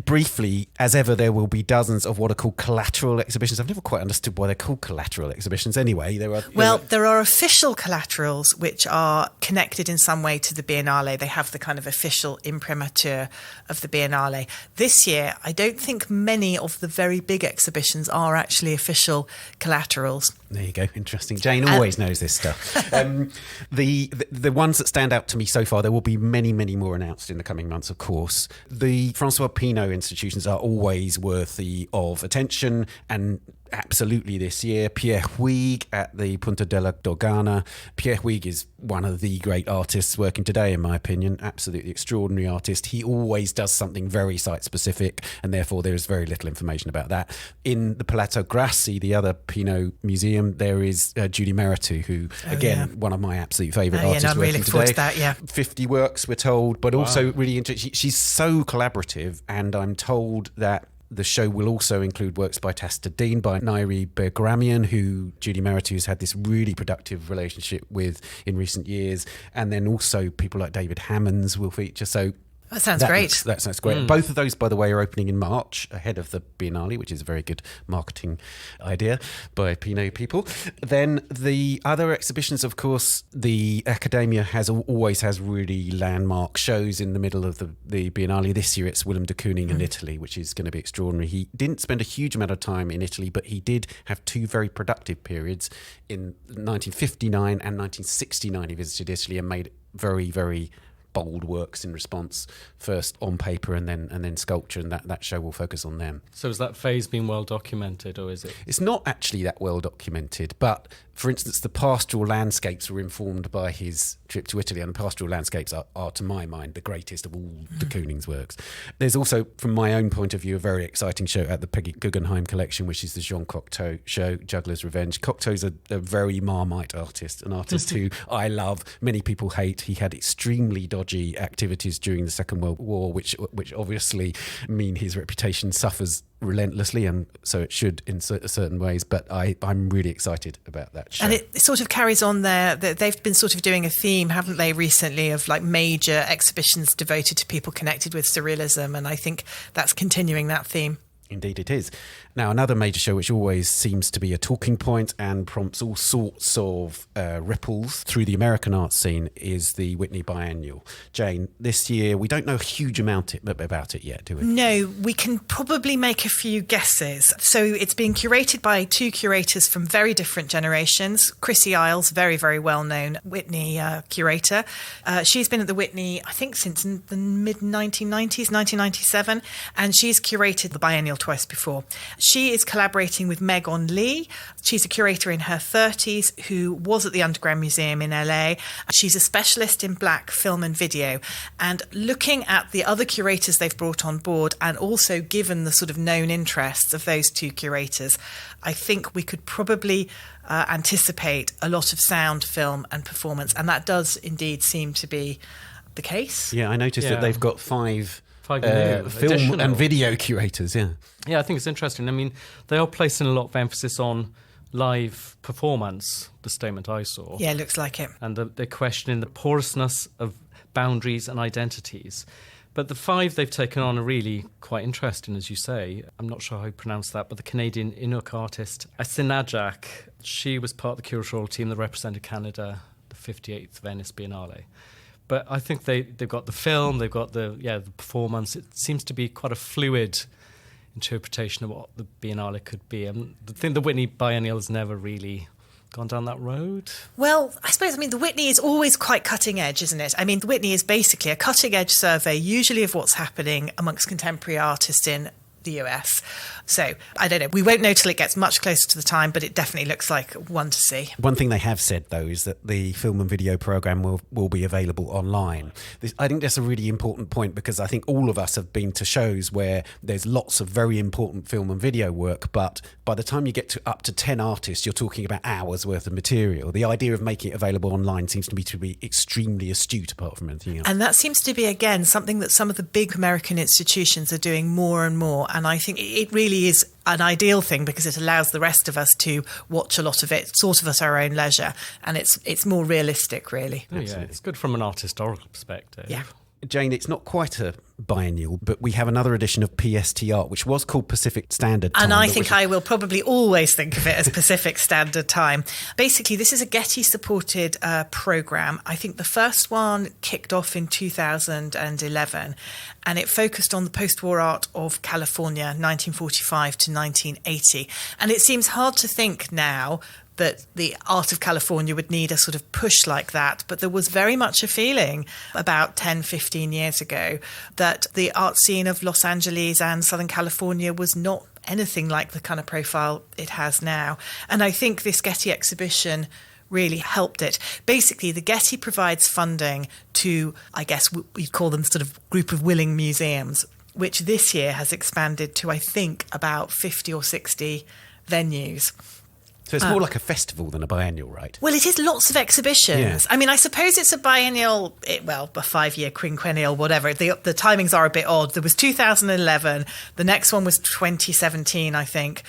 Briefly, as ever, there will be dozens of what are called collateral exhibitions. I've never quite understood why they're called collateral exhibitions anyway. There are official collaterals which are connected in some way to the Biennale. They have the kind of official imprimatur of the Biennale. This year, I don't think many of the very big exhibitions are actually official collaterals. There you go. Interesting. Jane always knows this stuff. The ones that stand out to me so far, there will be many, many more announced in the coming months, of course. The Francois Pinault institutions are always worthy of attention, and absolutely this year, Pierre Huyghe at the Punta Della Dogana. Pierre Huyghe is one of the great artists working today, in my opinion. Absolutely extraordinary artist. He always does something very site-specific, and therefore there is very little information about that. In the Palazzo Grassi, the other Pinault museum, there is Judy Mehretu, who, one of my absolute favourite artists I'm working really today. forward to that, yeah. 50 works, we're told, but also really interesting. She's so collaborative, and I'm told that the show will also include works by Tasta Dean, by Nairi Bergramian, who Judy Mehretu has had this really productive relationship with in recent years. And then also people like David Hammonds will feature. So that sounds great. That sounds great. Both of those, by the way, are opening in March, ahead of the Biennale, which is a very good marketing idea by Pinault people. Then the other exhibitions, of course, the Accademia always has really landmark shows in the middle of the Biennale. This year it's Willem de Kooning in Italy, which is going to be extraordinary. He didn't spend a huge amount of time in Italy, but he did have two very productive periods. In 1959 and 1969 he visited Italy and made very, very bold works in response, first on paper and then sculpture, and that show will focus on them. So has that phase been well documented, or is it? It's not actually that well documented, but for instance, the pastoral landscapes were informed by his trip to Italy, and the pastoral landscapes are to my mind, the greatest of all de Kooning's works. There's also, from my own point of view, a very exciting show at the Peggy Guggenheim collection, which is the Jean Cocteau show, Juggler's Revenge. Cocteau's a very Marmite artist, an artist who I love, many people hate. He had extremely dodgy activities during the Second World War, which obviously mean his reputation suffers relentlessly, and so it should in certain ways, but I'm really excited about that show. And it sort of carries on there. They've been sort of doing a theme, haven't they, recently, of like major exhibitions devoted to people connected with Surrealism, and I think that's continuing that theme. Indeed it is. Now, another major show which always seems to be a talking point and prompts all sorts of ripples through the American art scene is the Whitney Biennial. Jane, this year, we don't know a huge amount about it yet, do we? No, we can probably make a few guesses. So it's being curated by two curators from very different generations. Chrissy Isles, very, very well-known Whitney curator. She's been at the Whitney, I think, since the mid-1990s, 1997, and she's curated the Biennial twice before. She is collaborating with Megan Lee. She's a curator in her 30s who was at the Underground Museum in LA. She's a specialist in black film and video. And looking at the other curators they've brought on board, and also given the sort of known interests of those two curators, I think we could probably anticipate a lot of sound, film and performance. And that does indeed seem to be the case. Yeah, I noticed that they've got five film and video curators, yeah. Yeah, I think it's interesting. I mean, they are placing a lot of emphasis on live performance, the statement I saw. Yeah, looks like it. And they're questioning the porousness of boundaries and identities. But the 5 they've taken on are really quite interesting, as you say. I'm not sure how you pronounce that, but the Canadian Inuk artist, Asinajak, she was part of the curatorial team that represented Canada, the 58th Venice Biennale. But I think they've got the film, they've got the performance. It seems to be quite a fluid interpretation of what the Biennale could be. And the thing, the Whitney Biennial has never really gone down that road. Well, I suppose, the Whitney is always quite cutting edge, isn't it? The Whitney is basically a cutting edge survey, usually of what's happening amongst contemporary artists in the US. So, I don't know. We won't know till it gets much closer to the time, but it definitely looks like one to see. One thing they have said, though, is that the film and video programme will be available online. I think that's a really important point, because I think all of us have been to shows where there's lots of very important film and video work, but by the time you get to up to 10 artists, you're talking about hours worth of material. The idea of making it available online seems to be extremely astute, apart from anything else. And that seems to be, again, something that some of the big American institutions are doing more and more. And I think it really is an ideal thing, because it allows the rest of us to watch a lot of it sort of at our own leisure, and it's more realistic, really. Oh, yeah, it's good from an art historical perspective. Yeah. Jane, it's not quite a biennial, but we have another edition of PST Art, which was called Pacific Standard Time. And I think I will probably always think of it as Pacific Standard Time. Basically, this is a Getty-supported programme. I think the first one kicked off in 2011, and it focused on the post-war art of California, 1945 to 1980. And it seems hard to think now that the art of California would need a sort of push like that. But there was very much a feeling about 10, 15 years ago that the art scene of Los Angeles and Southern California was not anything like the kind of profile it has now. And I think this Getty exhibition really helped it. Basically, the Getty provides funding to, I guess we'd call them sort of group of willing museums, which this year has expanded to, I think, about 50 or 60 venues. So it's more like a festival than a biennial, right? Well, it is lots of exhibitions. Yeah. I suppose it's a biennial, a 5-year quinquennial, whatever. The timings are a bit odd. There was 2011. The next one was 2017, I think,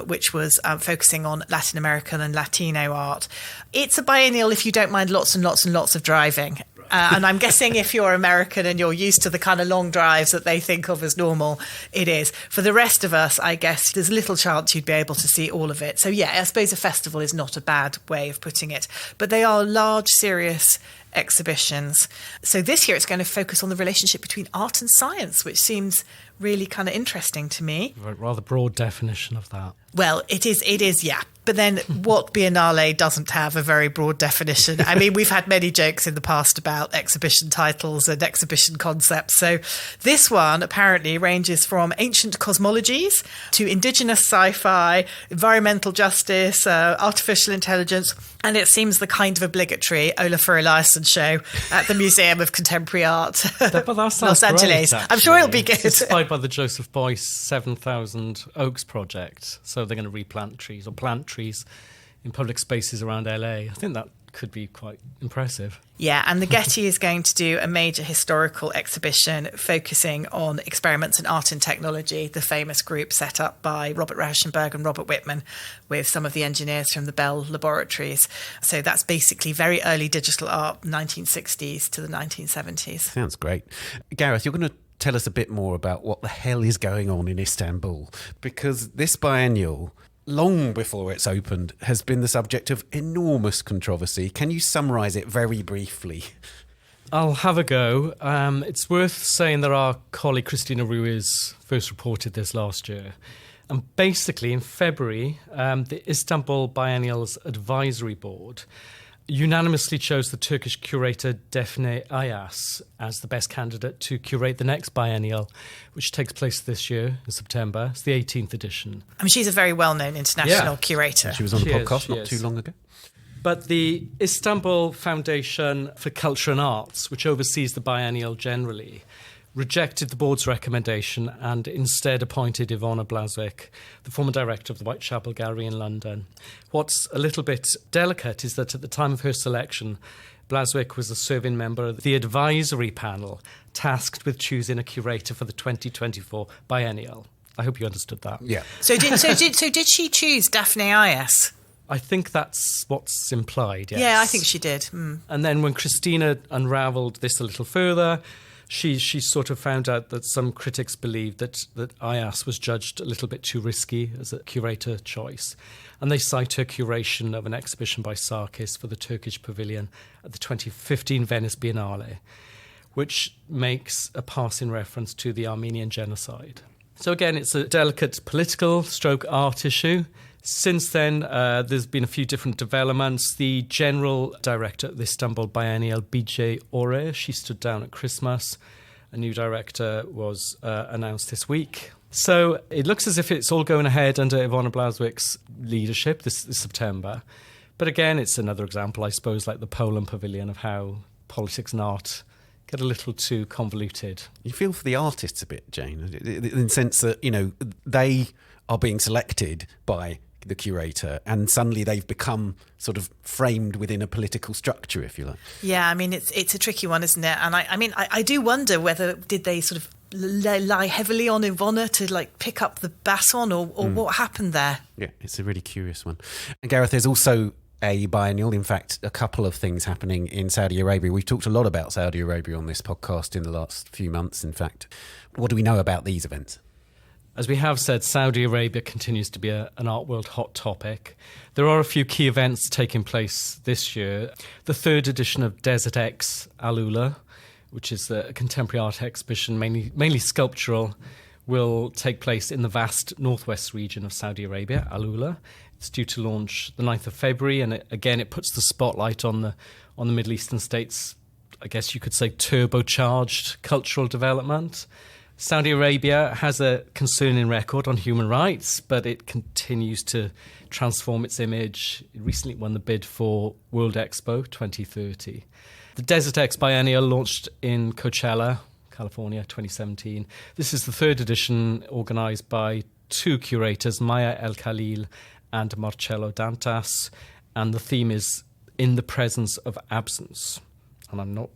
which was focusing on Latin American and Latino art. It's a biennial if you don't mind lots and lots and lots of driving. And I'm guessing if you're American and you're used to the kind of long drives that they think of as normal, it is. For the rest of us, I guess there's little chance you'd be able to see all of it. So, yeah, I suppose a festival is not a bad way of putting it. But they are large, serious exhibitions. So this year it's going to focus on the relationship between art and science, which seems really kind of interesting to me. Rather broad definition of that. Well, it is, yeah. But then what Biennale doesn't have a very broad definition. We've had many jokes in the past about exhibition titles and exhibition concepts. So this one apparently ranges from ancient cosmologies to indigenous sci-fi, environmental justice, artificial intelligence, and it seems the kind of obligatory Olafur Eliasson show at the Museum of Contemporary Art, But that sounds Los Angeles. great, I'm sure it'll be good. It's inspired by the Joseph Beuys 7,000 Oaks project. So they're going to replant trees or plant trees in public spaces around LA. I think that could be quite impressive. Yeah, and the Getty is going to do a major historical exhibition focusing on experiments in art and technology, the famous group set up by Robert Rauschenberg and Robert Whitman with some of the engineers from the Bell laboratories. So that's basically very early digital art, 1960s to the 1970s. Sounds great. Gareth, you're going to tell us a bit more about what the hell is going on in Istanbul, because this biennial, long before it's opened, has been the subject of enormous controversy. Can you summarise it very briefly? I'll have a go. It's worth saying that our colleague Christina Ruiz first reported this last year. And basically, in February, the Istanbul Biennial's Advisory Board unanimously chose the Turkish curator Defne Ayas as the best candidate to curate the next biennial, which takes place this year in September. It's the 18th edition. She's a very well-known international curator. She was on the podcast not too long ago. But the Istanbul Foundation for Culture and Arts, which oversees the biennial generally, rejected the board's recommendation and instead appointed Ivona Blazwick, the former director of the Whitechapel Gallery in London. What's a little bit delicate is that at the time of her selection, Blazwick was a serving member of the advisory panel tasked with choosing a curator for the 2024 Biennial. I hope you understood that. Yeah. So did she choose Daphne Ayes? I think that's what's implied, yes. Yeah, I think she did. And then when Christina unravelled this a little further, she sort of found out that some critics believed that Ayas was judged a little bit too risky as a curator choice. And they cite her curation of an exhibition by Sarkis for the Turkish Pavilion at the 2015 Venice Biennale, which makes a passing reference to the Armenian genocide. So again, it's a delicate political stroke art issue. Since then, there's been a few different developments. The general director of the Istanbul Biennial, Bije Ore, she stood down at Christmas. A new director was announced this week. So it looks as if it's all going ahead under Ivona Blazwick's leadership this September. But again, it's another example, I suppose, like the Poland Pavilion, of how politics and art get a little too convoluted. You feel for the artists a bit, Jane, in the sense that, you know, they are being selected by the curator and suddenly they've become sort of framed within a political structure, if you like. Yeah, I mean, it's a tricky one, isn't it? And I do wonder whether did they sort of lie heavily on Ivona to like pick up the baton or what happened there? Yeah, it's a really curious one. And Gareth, there's also a biennial, in fact, a couple of things happening in Saudi Arabia. We've talked a lot about Saudi Arabia on this podcast in the last few months, in fact. What do we know about these events? As we have said, Saudi Arabia continues to be an art world hot topic. There are a few key events taking place this year. The third edition of Desert X AlUla, which is a contemporary art exhibition, mainly sculptural, will take place in the vast northwest region of Saudi Arabia, AlUla. It's due to launch the 9th of February, and it puts the spotlight on the Middle Eastern states, I guess you could say, turbocharged cultural development. Saudi Arabia has a concerning record on human rights, but it continues to transform its image. It recently won the bid for World Expo 2030. The Desert X Biennial launched in Coachella, California, 2017. This is the third edition, organised by two curators, Maya El Khalil and Marcello Dantas, and the theme is In the Presence of Absence. And I'm not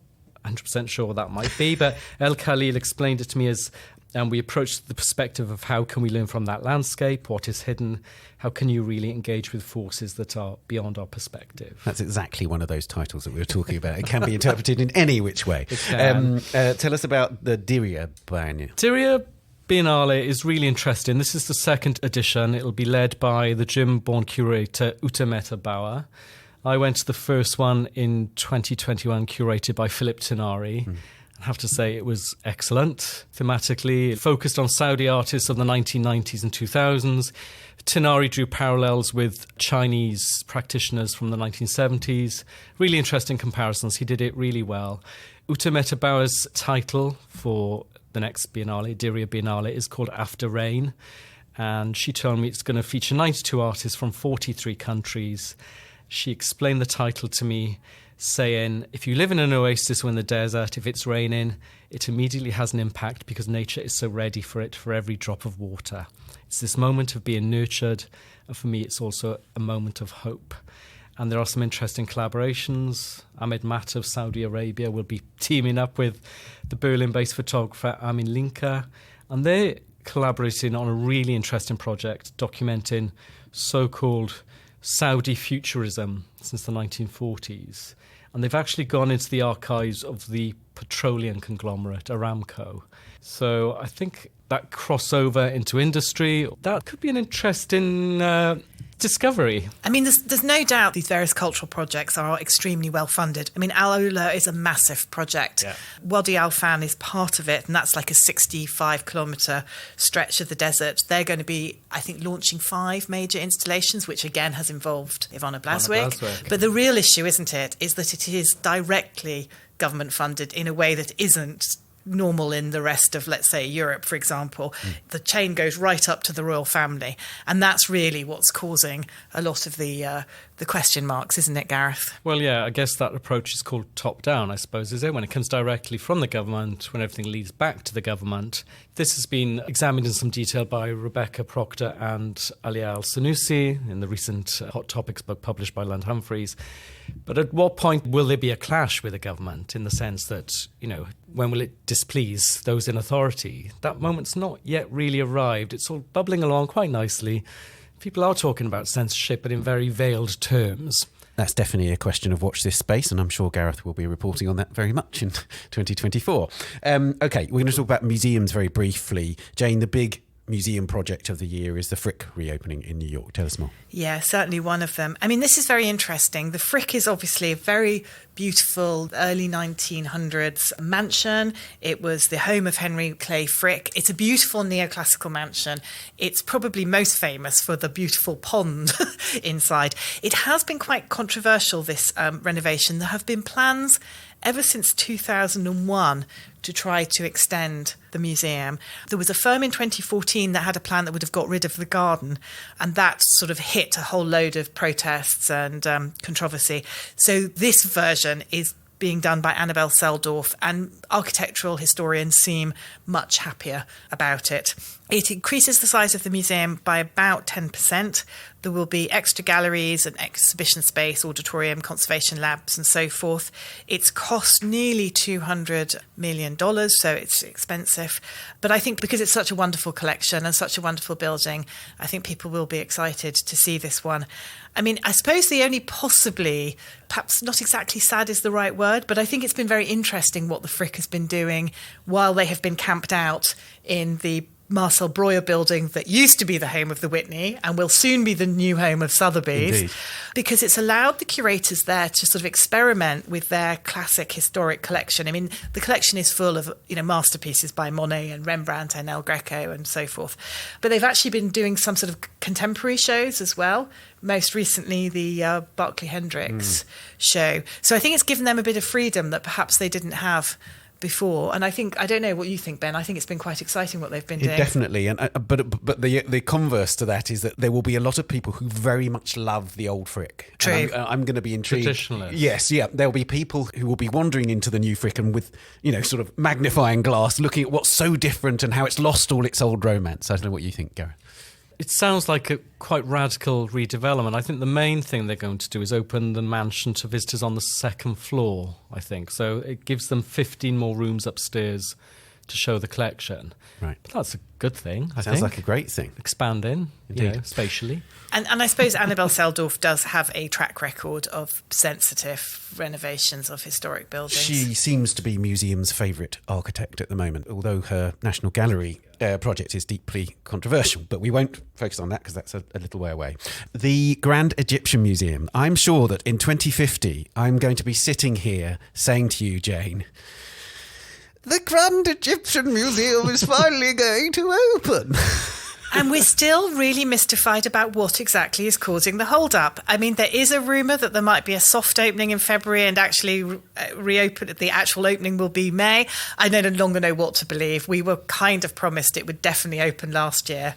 100% sure what that might be, but El Khalil explained it to me as, and we approached the perspective of how can we learn from that landscape, what is hidden, how can you really engage with forces that are beyond our perspective. That's exactly one of those titles that we were talking about. It can be interpreted in any which way. Tell us about the Diriyah Biennial. Diriyah Biennale is really interesting. This is the second edition. It'll be led by the German-born curator Ute Metter-Bauer. I went to the first one in 2021, curated by Philip Tinari. I have to say it was excellent. Thematically, it focused on Saudi artists of the 1990s and 2000s. Tinari drew parallels with Chinese practitioners from the 1970s. Really interesting comparisons. He did it really well. Ute Metter-Bauer's title for the next Biennale, Diriyah Biennale, is called After Rain. And she told me it's going to feature 92 artists from 43 countries. She explained the title to me, saying, if you live in an oasis or in the desert, if it's raining, it immediately has an impact because nature is so ready for it, for every drop of water. It's this moment of being nurtured, and for me it's also a moment of hope. And there are some interesting collaborations. Ahmed Matt of Saudi Arabia will be teaming up with the Berlin-based photographer Amin Linka, and they're collaborating on a really interesting project documenting so-called Saudi futurism since the 1940s. And they've actually gone into the archives of the petroleum conglomerate Aramco. So I think that crossover into industry, that could be an interesting discovery. I mean, there's no doubt these various cultural projects are extremely well funded. I mean, AlUla is a massive project. Yeah. Wadi Al Fan is part of it, and that's like a 65-kilometre stretch of the desert. They're going to be, I think, launching 5 major installations, which again has involved Ivona Blazwick. But the real issue, isn't it, is that it is directly government funded in a way that isn't normal in the rest of, let's say, Europe, for example. The chain goes right up to the royal family. And that's really what's causing a lot of the question marks, isn't it, Gareth? Well, yeah, I guess that approach is called top-down, I suppose, is it? When it comes directly from the government, when everything leads back to the government. This has been examined in some detail by Rebecca Proctor and Ali Al-Sanusi in the recent Hot Topics book published by Land Humphreys. But at what point will there be a clash with the government, in the sense that, when will it displease those in authority? That moment's not yet really arrived. It's all bubbling along quite nicely. People are talking about censorship, but in very veiled terms. That's definitely a question of watch this space, and I'm sure Gareth will be reporting on that very much in 2024. OK, we're going to talk about museums very briefly. Jane, the big museum project of the year is the Frick reopening in New York. Tell us more. Yeah, certainly one of them. I mean, this is very interesting. The Frick is obviously a very beautiful early 1900s mansion. It was the home of Henry Clay Frick. It's a beautiful neoclassical mansion. It's probably most famous for the beautiful pond inside. It has been quite controversial, this renovation. There have been plans ever since 2001 to try to extend the museum. There was a firm in 2014 that had a plan that would have got rid of the garden, and that sort of hit a whole load of protests and controversy. So this version is being done by Annabelle Seldorf, and architectural historians seem much happier about it. It increases the size of the museum by about 10%. There will be extra galleries and exhibition space, auditorium, conservation labs and so forth. It's cost nearly $200 million, so it's expensive. But I think because it's such a wonderful collection and such a wonderful building, I think people will be excited to see this one. I mean, I suppose the only possibly, perhaps not exactly sad is the right word, but I think it's been very interesting what the Frick has been doing while they have been camped out in the Marcel Breuer building that used to be the home of the Whitney and will soon be the new home of Sotheby's. Indeed. Because it's allowed the curators there to sort of experiment with their classic historic collection. I mean, the collection is full of, masterpieces by Monet and Rembrandt and El Greco and so forth. But they've actually been doing some sort of contemporary shows as well. Most recently, the Barclay Hendricks show. So I think it's given them a bit of freedom that perhaps they didn't have before. And I don't know what you think, Ben. I think it's been quite exciting what they've been doing. Definitely. And but the converse to that is that there will be a lot of people who very much love the old Frick. True. I'm going to be intrigued. Traditionalists. Yes, yeah. There'll be people who will be wandering into the new Frick and with, sort of magnifying glass, looking at what's so different and how it's lost all its old romance. I don't know what you think, Gareth. It sounds like a quite radical redevelopment. I think the main thing they're going to do is open the mansion to visitors on the second floor, I think. So it gives them 15 more rooms upstairs to show the collection. Right. But that's a good thing, I Sounds think. like a great thing. Expanding, Indeed. spatially. And I suppose Annabelle Seldorf does have a track record of sensitive renovations of historic buildings. She seems to be museum's favourite architect at the moment, although her National Gallery project is deeply controversial. But we won't focus on that because that's a little way away. The Grand Egyptian Museum. I'm sure that in 2050, I'm going to be sitting here saying to you, Jane, the Grand Egyptian Museum is finally going to open. And we're still really mystified about what exactly is causing the hold-up. I mean, there is a rumour that there might be a soft opening in February and actually reopen. The actual opening will be May. I no longer know what to believe. We were kind of promised it would definitely open last year,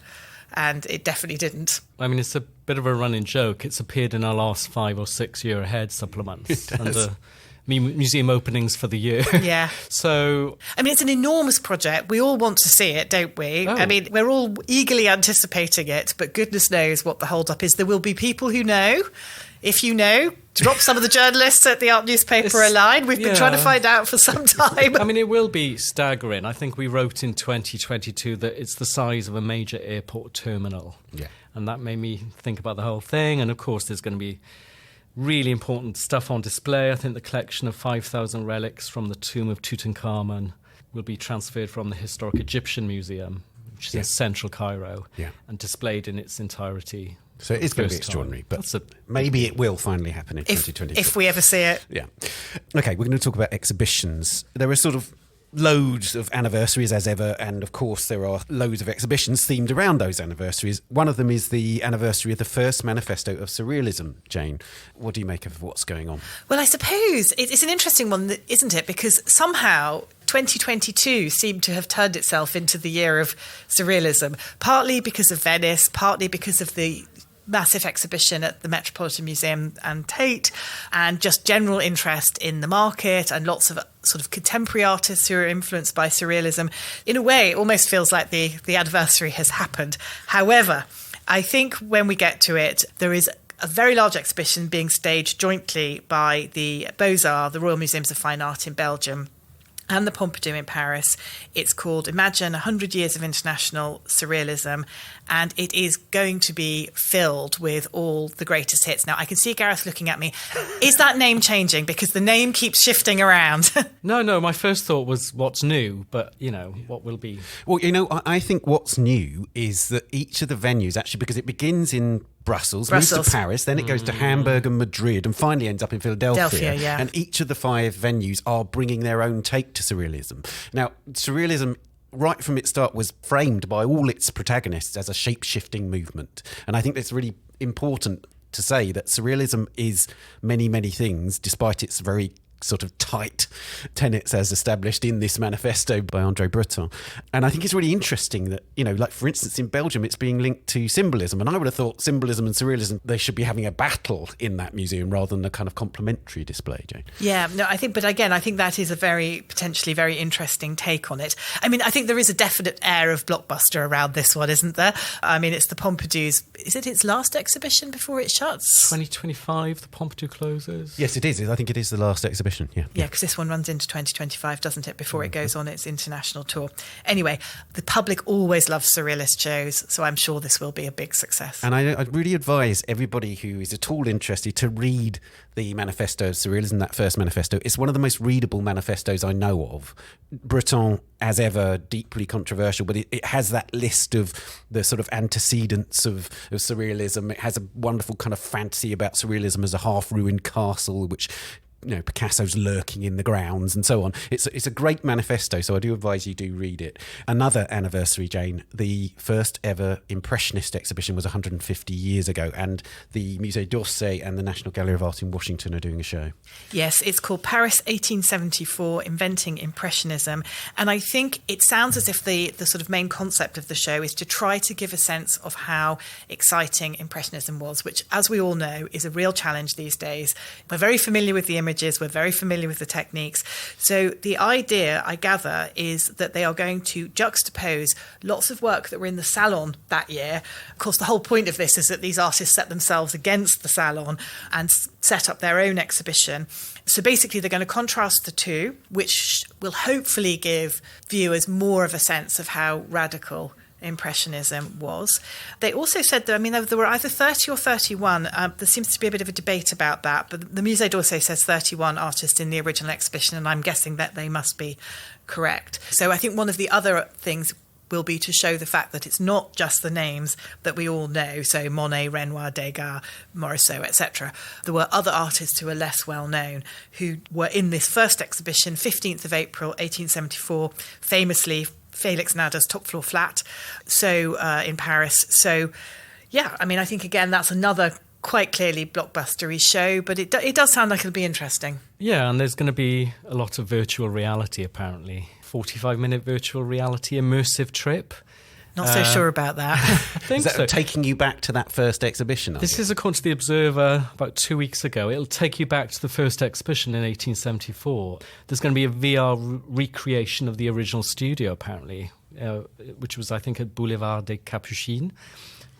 and it definitely didn't. I mean, it's a bit of a running joke. It's appeared in our last 5 or 6 year ahead supplements under museum openings for the year. Yeah. So, I mean, it's an enormous project. We all want to see it, don't we? Oh. I mean, we're all eagerly anticipating it, but goodness knows what the hold-up is. There will be people who know. If you know, drop some of the journalists at the Art newspaper a line. We've been trying to find out for some time. I mean, it will be staggering. I think we wrote in 2022 that it's the size of a major airport terminal. Yeah. And that made me think about the whole thing. And of course, there's going to be really important stuff on display. I think the collection of 5,000 relics from the tomb of Tutankhamun will be transferred from the Historic Egyptian Museum, which is in central Cairo, and displayed in its entirety. So it is going to be extraordinary, but maybe it will finally happen in 2024. If we ever see it. Yeah. Okay, we're going to talk about exhibitions. There are sort of loads of anniversaries as ever, and of course there are loads of exhibitions themed around those anniversaries. One of them is the anniversary of the first manifesto of Surrealism. Jane, what do you make of what's going on? Well, I suppose it's an interesting one, isn't it? Because somehow 2022 seemed to have turned itself into the year of Surrealism, partly because of Venice, partly because of the massive exhibition at the Metropolitan Museum and Tate, and just general interest in the market and lots of sort of contemporary artists who are influenced by Surrealism. In a way, it almost feels like the anniversary has happened. However, I think when we get to it, there is a very large exhibition being staged jointly by the Beaux-Arts, the Royal Museums of Fine Art in Belgium, and the Pompidou in Paris. It's called Imagine 100 Years of International Surrealism, and it is going to be filled with all the greatest hits. Now, I can see Gareth looking at me. Is that name changing? Because the name keeps shifting around. No, my first thought was what's new, but, what will be? Well, I think what's new is that each of the venues, actually, because it begins in Brussels, moves to Paris, then it goes to Hamburg and Madrid, and finally ends up in Philadelphia. Yeah. And each of the 5 venues are bringing their own take to Surrealism. Now, Surrealism, right from its start, was framed by all its protagonists as a shape-shifting movement. And I think that's really important to say that Surrealism is many, many things, despite its very sort of tight tenets as established in this manifesto by André Breton. And I think it's really interesting that, like for instance in Belgium, it's being linked to symbolism. And I would have thought symbolism and surrealism, they should be having a battle in that museum rather than a kind of complementary display, Jane. Yeah, no, I think that is a potentially very interesting take on it. I mean, I think there is a definite air of blockbuster around this one, isn't there? I mean, it's the Pompidou's, is it its last exhibition before it shuts? 2025, the Pompidou closes. Yes, it is. I think it is the last exhibition. Yeah, because this one runs into 2025, doesn't it, before it goes on its international tour. Anyway, the public always loves surrealist shows, so I'm sure this will be a big success. And I'd really advise everybody who is at all interested to read the Manifesto of Surrealism, that first manifesto. It's one of the most readable manifestos I know of. Breton, as ever, deeply controversial, but it has that list of the sort of antecedents of surrealism. It has a wonderful kind of fantasy about surrealism as a half-ruined castle, which Picasso's lurking in the grounds and so on. It's a great manifesto, so I do advise you do read it. Another anniversary, Jane, the first ever Impressionist exhibition was 150 years ago, and the Musée d'Orsay and the National Gallery of Art in Washington are doing a show. Yes, it's called Paris 1874, Inventing Impressionism, and I think it sounds as if the sort of main concept of the show is to try to give a sense of how exciting Impressionism was, which, as we all know, is a real challenge these days. We're very familiar with the images, we're very familiar with the techniques. So the idea, I gather, is that they are going to juxtapose lots of work that were in the Salon that year. Of course, the whole point of this is that these artists set themselves against the Salon and set up their own exhibition. So basically, they're going to contrast the two, which will hopefully give viewers more of a sense of how radical Impressionism was. They also said that, there were either 30 or 31. There seems to be a bit of a debate about that, but the Musée d'Orsay says 31 artists in the original exhibition, and I'm guessing that they must be correct. So I think one of the other things will be to show the fact that it's not just the names that we all know, so Monet, Renoir, Degas, Morisot, etc. There were other artists who are less well known who were in this first exhibition, 15th of April 1874, famously Felix Nada's Top Floor Flat, in Paris. So, yeah, I think, again, that's another quite clearly blockbustery show, but it does sound like it'll be interesting. Yeah, and there's going to be a lot of virtual reality, apparently. 45-minute virtual reality immersive trip. Not so sure about that. I think Is that so. taking you back to that first exhibition? This is according to The Observer about 2 weeks ago. It'll take you back to the first exhibition in 1874. There's going to be a VR recreation of the original studio, apparently, which was, I think, at Boulevard des Capucines.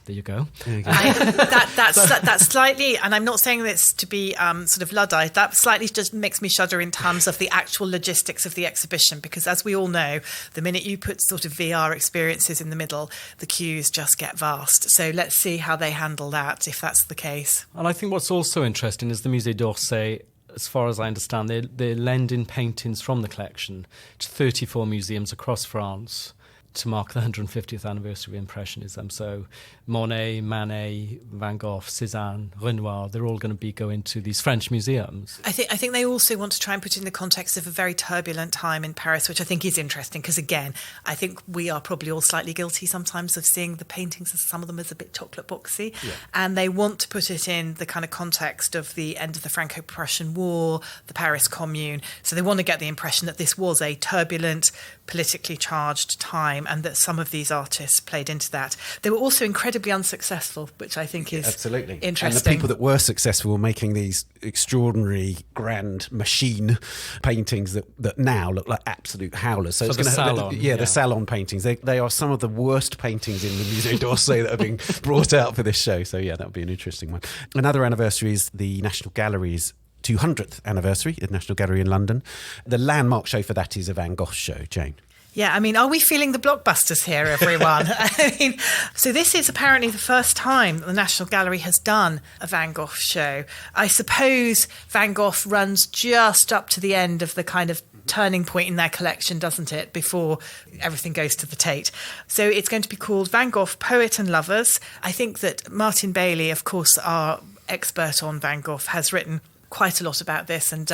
There you go. That's slightly, and I'm not saying this to be sort of Luddite, that slightly just makes me shudder in terms of the actual logistics of the exhibition, because as we all know, the minute you put sort of VR experiences in the middle, the queues just get vast. So let's see how they handle that, if that's the case. And I think what's also interesting is the Musée d'Orsay, as far as I understand, they lend in paintings from the collection to 34 museums across France. to mark the 150th anniversary of Impressionism. So Monet, Manet, Van Gogh, Cézanne, Renoir, they're all going to be going to these French museums. I think they also want to try and put it in the context of a very turbulent time in Paris, which I think is interesting because, again, I think we are probably all slightly guilty sometimes of seeing the paintings, and some of them as a bit chocolate boxy. Yeah. And they want to put it in the kind of context of the end of the Franco-Prussian War, the Paris Commune. So they want to get the impression that this was a turbulent, politically charged time, and that some of these artists played into that. They were also incredibly unsuccessful, which I think is absolutely interesting. And the people that were successful were making these extraordinary grand machine paintings that now look like absolute howlers. So it's the salon. The salon paintings. They are some of the worst paintings in the Musée d'Orsay that are being brought out for this show. So yeah, that would be an interesting one. Another anniversary is the National Gallery's 200th anniversary, the National Gallery in London. The landmark show for that is a Van Gogh show, Jane. Yeah, I mean, are we feeling the blockbusters here, everyone? I mean, so this is apparently the first time the National Gallery has done a Van Gogh show. I suppose Van Gogh runs just up to the end of the kind of turning point in their collection, doesn't it, before everything goes to the Tate. So it's going to be called Van Gogh, Poet and Lovers. I think that Martin Bailey, of course, our expert on Van Gogh, has written quite a lot about this, and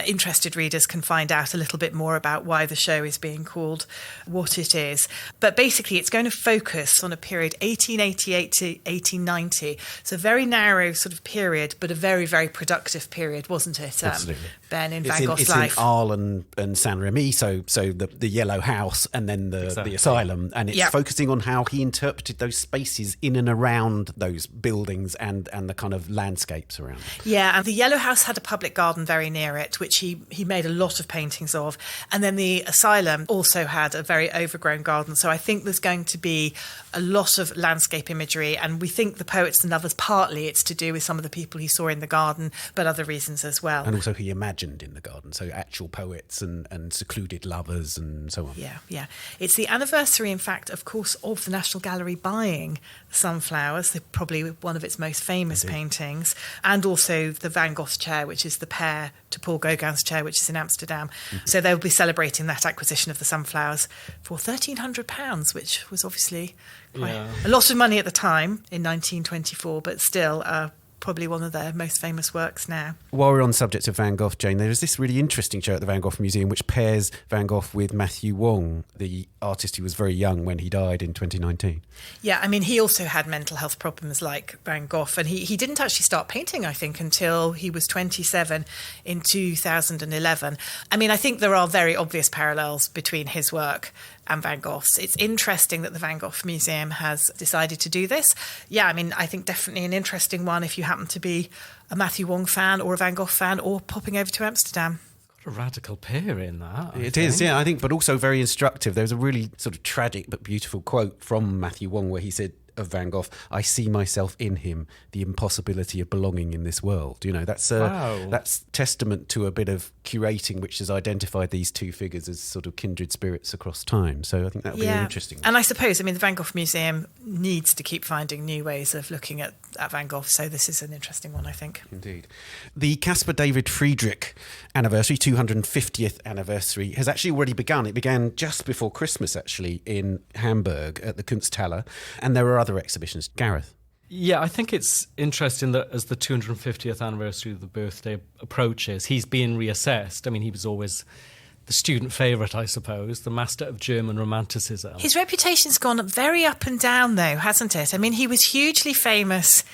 interested readers can find out a little bit more about why the show is being called what it is. But basically it's going to focus on a period 1888 to 1890. So a very narrow sort of period, but a very, very productive period, wasn't it? Absolutely. Ben, in Van Gogh's it's life. It's in Arles and Saint-Remy, so the Yellow House and then the asylum, and it's focusing on how he interpreted those spaces in and around those buildings and the kind of landscapes around them. Yeah, and the Yellow House had a public garden very near it, which he made a lot of paintings of. And then the asylum also had a very overgrown garden. So I think there's going to be a lot of landscape imagery. And we think the Poets and Lovers, partly it's to do with some of the people he saw in the garden, but other reasons as well. And also he imagined in the garden. So actual poets and secluded lovers and so on. Yeah. It's the anniversary, in fact, of course, of the National Gallery buying Sunflowers. They're probably one of its most famous paintings. And also the Van Gogh chair, which is the pair to Paul Gauguin's chair, which is in Amsterdam. Mm-hmm. So they'll be celebrating that acquisition of the Sunflowers for £1,300, which was obviously quite a lot of money at the time in 1924, but still probably one of their most famous works now. While we're on the subject of Van Gogh, Jane, there is this really interesting show at the Van Gogh Museum which pairs Van Gogh with Matthew Wong, the artist who was very young when he died in 2019. Yeah, I mean, he also had mental health problems like Van Gogh, and he didn't actually start painting, I think, until he was 27 in 2011. I mean, I think there are very obvious parallels between his work and Van Gogh's. It's interesting that the Van Gogh Museum has decided to do this. Yeah, I mean, I think definitely an interesting one if you happen to be a Matthew Wong fan or a Van Gogh fan or popping over to Amsterdam. Got a radical pair in that. It is, yeah, I think, but also very instructive. There's a really sort of tragic but beautiful quote from Matthew Wong where he said of Van Gogh, "I see myself in him, the impossibility of belonging in this world." You know, that's testament to a bit of curating which has identified these two figures as sort of kindred spirits across time. So I think that would be interesting. And I suppose, I mean, the Van Gogh Museum needs to keep finding new ways of looking at Van Gogh. So this is an interesting one, I think. Indeed. The Caspar David Friedrich anniversary, 250th anniversary, has actually already begun. It began just before Christmas, actually, in Hamburg at the Kunsthalle. And there are other exhibitions. Gareth? Yeah, I think it's interesting that as the 250th anniversary of the birthday approaches, he's being reassessed. I mean, he was always the student favourite, I suppose, the master of German Romanticism. His reputation's gone very up and down, though, hasn't it? I mean, he was hugely famous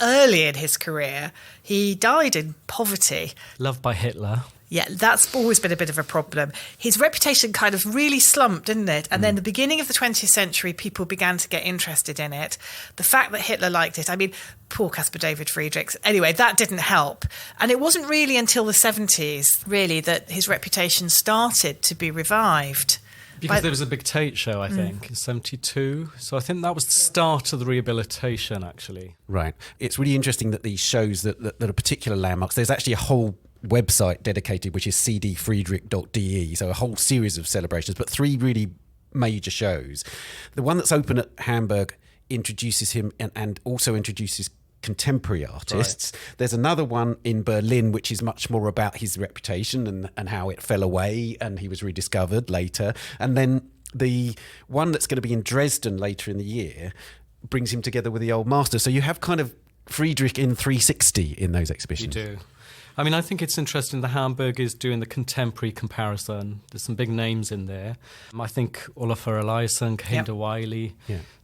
early in his career. He died in poverty. Loved by Hitler. Yeah, that's always been a bit of a problem. His reputation kind of really slumped, didn't it? And then the beginning of the 20th century, people began to get interested in it. The fact that Hitler liked it, I mean, poor Caspar David Friedrich. Anyway, that didn't help. And it wasn't really until the 70s, really, that his reputation started to be revived. Because there was a big Tate show, I think, in 72. So I think that was the start of the rehabilitation, actually. Right. It's really interesting that these shows that are particular landmarks, there's actually a whole website dedicated, which is cdfriedrich.de, so a whole series of celebrations, but three really major shows. The one that's open at Hamburg introduces him and also introduces contemporary artists. Right. There's another one in Berlin which is much more about his reputation and how it fell away and he was rediscovered later. And then The one that's going to be in Dresden later in the year brings him together with the old master. So you have kind of Friedrich in 360 in those exhibitions. You do. I mean, I think it's interesting the Hamburger is doing the contemporary comparison. There's some big names in there. I think Olafur Eliasson, Hinda Wiley,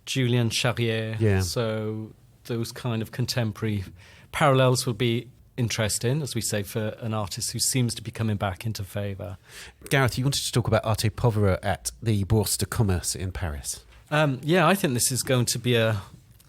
Julian Charrière. Yeah. So those kind of contemporary parallels will be interesting, as we say, for an artist who seems to be coming back into favour. Gareth, you wanted to talk about Arte Povera at the Bourse de Commerce in Paris. I think this is going to be a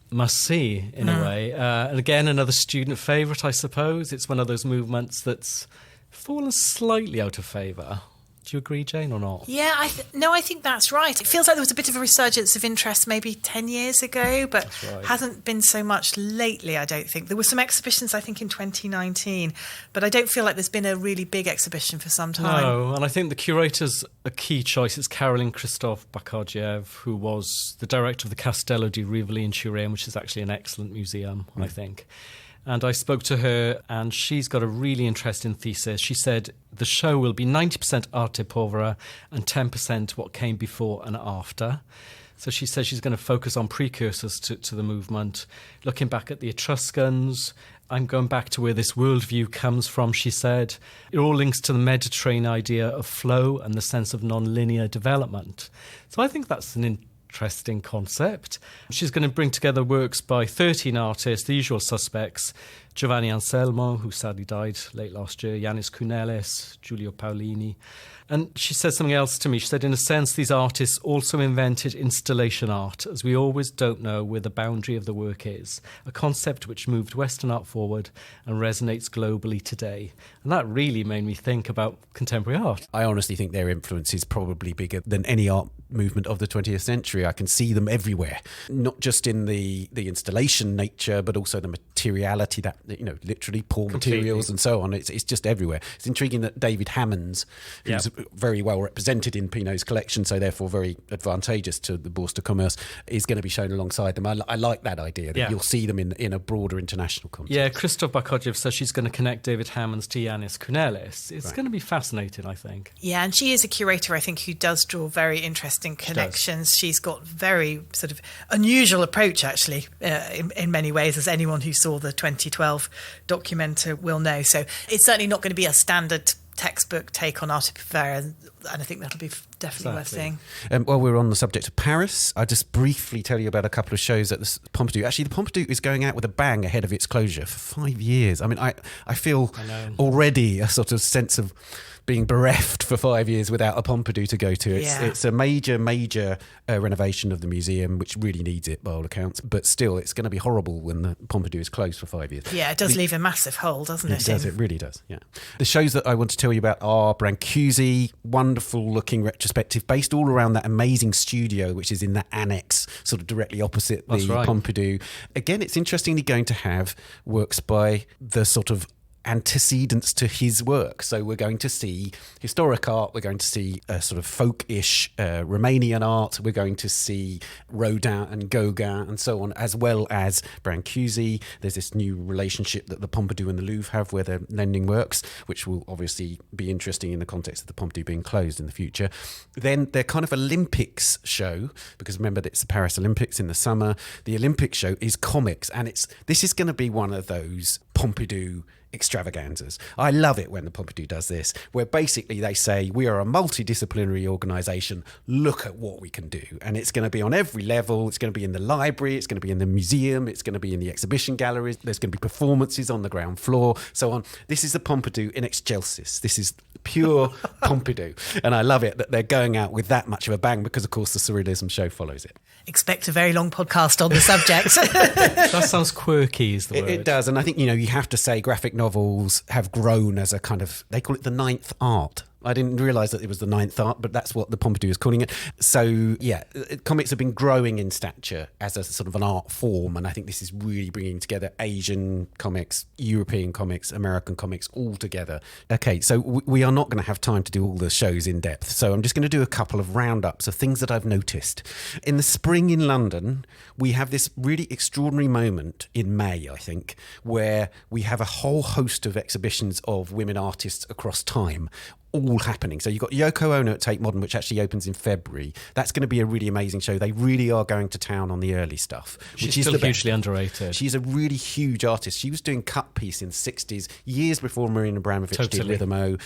must-see in a way. And again, another student favourite, I suppose. It's one of those movements that's fallen slightly out of favour. Do you agree, Jane, or not? Yeah, I think that's right. It feels like there was a bit of a resurgence of interest maybe 10 years ago, but hasn't been so much lately, I don't think. There were some exhibitions, I think, in 2019, but I don't feel like there's been a really big exhibition for some time. No, and I think the curator's a key choice. It's Caroline Christophe Bakardjev, who was the director of the Castello di Rivoli in Turin, which is actually an excellent museum, I think. And I spoke to her, and she's got a really interesting thesis. She said the show will be 90% arte povera and 10% what came before and after. So she says she's going to focus on precursors to the movement, looking back at the Etruscans. I'm going back to where this worldview comes from, she said. It all links to the Mediterranean idea of flow and the sense of non-linear development. So I think that's an interesting concept. She's going to bring together works by 13 artists, the usual suspects: Giovanni Anselmo, who sadly died late last year, Yannis Kounelis, Giulio Paolini. And she said something else to me. She said, in a sense, these artists also invented installation art, as we always don't know where the boundary of the work is, a concept which moved Western art forward and resonates globally today. And that really made me think about contemporary art. I honestly think their influence is probably bigger than any art movement of the 20th century. I can see them everywhere, not just in the installation nature, but also the materiality, that, you know, literally poor materials and so on. It's just everywhere. It's intriguing that David Hammond's, who's very well represented in Pinault's collection, so therefore very advantageous to the Bourse de Commerce, is going to be shown alongside them. I like that idea, that you'll see them in a broader international context. Yeah, Christophe Bakardjev says she's going to connect David Hammond's to Yannis Kounelis. It's going to be fascinating, I think. Yeah, and she is a curator, I think, who does draw very interesting connections. She's got very sort of unusual approach, actually, in many ways, as anyone who saw the 2012 documentary will know. So it's certainly not going to be a standard textbook take on arte povera, and I think that'll be definitely worth seeing. While we're on the subject of Paris, I'll just briefly tell you about a couple of shows at the Pompidou. Actually, the Pompidou is going out with a bang ahead of its closure for 5 years. I mean, I feel already a sort of sense of being bereft for 5 years without a Pompidou to go to. It's a major renovation of the museum, which really needs it by all accounts. But still, it's going to be horrible when the Pompidou is closed for 5 years. Yeah, it does leave a massive hole, doesn't it? It does, it really does, yeah. The shows that I want to tell you about are Brancusi, wonderful looking retrospective based all around that amazing studio, which is in that annex, sort of directly opposite the Pompidou. Again, it's interestingly going to have works by the sort of antecedents to his work. So we're going to see historic art, we're going to see sort of folk-ish Romanian art, we're going to see Rodin and Gauguin and so on, as well as Brancusi. There's this new relationship that the Pompidou and the Louvre have where they're lending works, which will obviously be interesting in the context of the Pompidou being closed in the future. Then their kind of Olympics show, because remember that it's the Paris Olympics in the summer. The Olympic show is comics, and this is going to be one of those Pompidou extravaganzas. I love it when the Pompidou does this, where basically they say, we are a multidisciplinary organisation, look at what we can do. And it's going to be on every level. It's going to be in the library, it's going to be in the museum, it's going to be in the exhibition galleries, there's going to be performances on the ground floor, so on. This is the Pompidou in excelsis. This is pure Pompidou. And I love it that they're going out with that much of a bang, because of course the Surrealism show follows it. Expect a very long podcast on the subject. That sounds quirky, is the word. It does, and I think, you have to say graphic novels have grown as a kind of, they call it the ninth art. I didn't realise that it was the ninth art, but that's what the Pompidou is calling it. So, yeah, comics have been growing in stature as a sort of an art form, and I think this is really bringing together Asian comics, European comics, American comics all together. Okay, so we are not going to have time to do all the shows in depth, so I'm just going to do a couple of roundups of things that I've noticed. In the spring in London, we have this really extraordinary moment in May, I think, where we have a whole host of exhibitions of women artists across time, all happening. So you've got Yoko Ono at Tate Modern, which actually opens in February. That's going to be a really amazing show. They really are going to town on the early stuff. She's still hugely underrated. She's a really huge artist. She was doing cut piece in the 60s, years before Marina Abramovich did Rhythm O.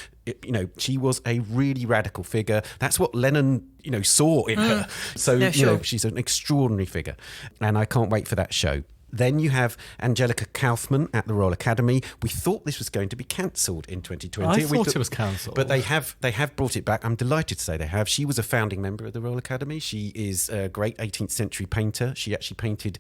She was a really radical figure. That's what Lennon, saw in her. So, she's an extraordinary figure. And I can't wait for that show. Then you have Angelica Kauffman at the Royal Academy. We thought this was going to be cancelled in 2020. I thought it was cancelled. But they have brought it back. I'm delighted to say they have. She was a founding member of the Royal Academy. She is a great 18th century painter. She actually painted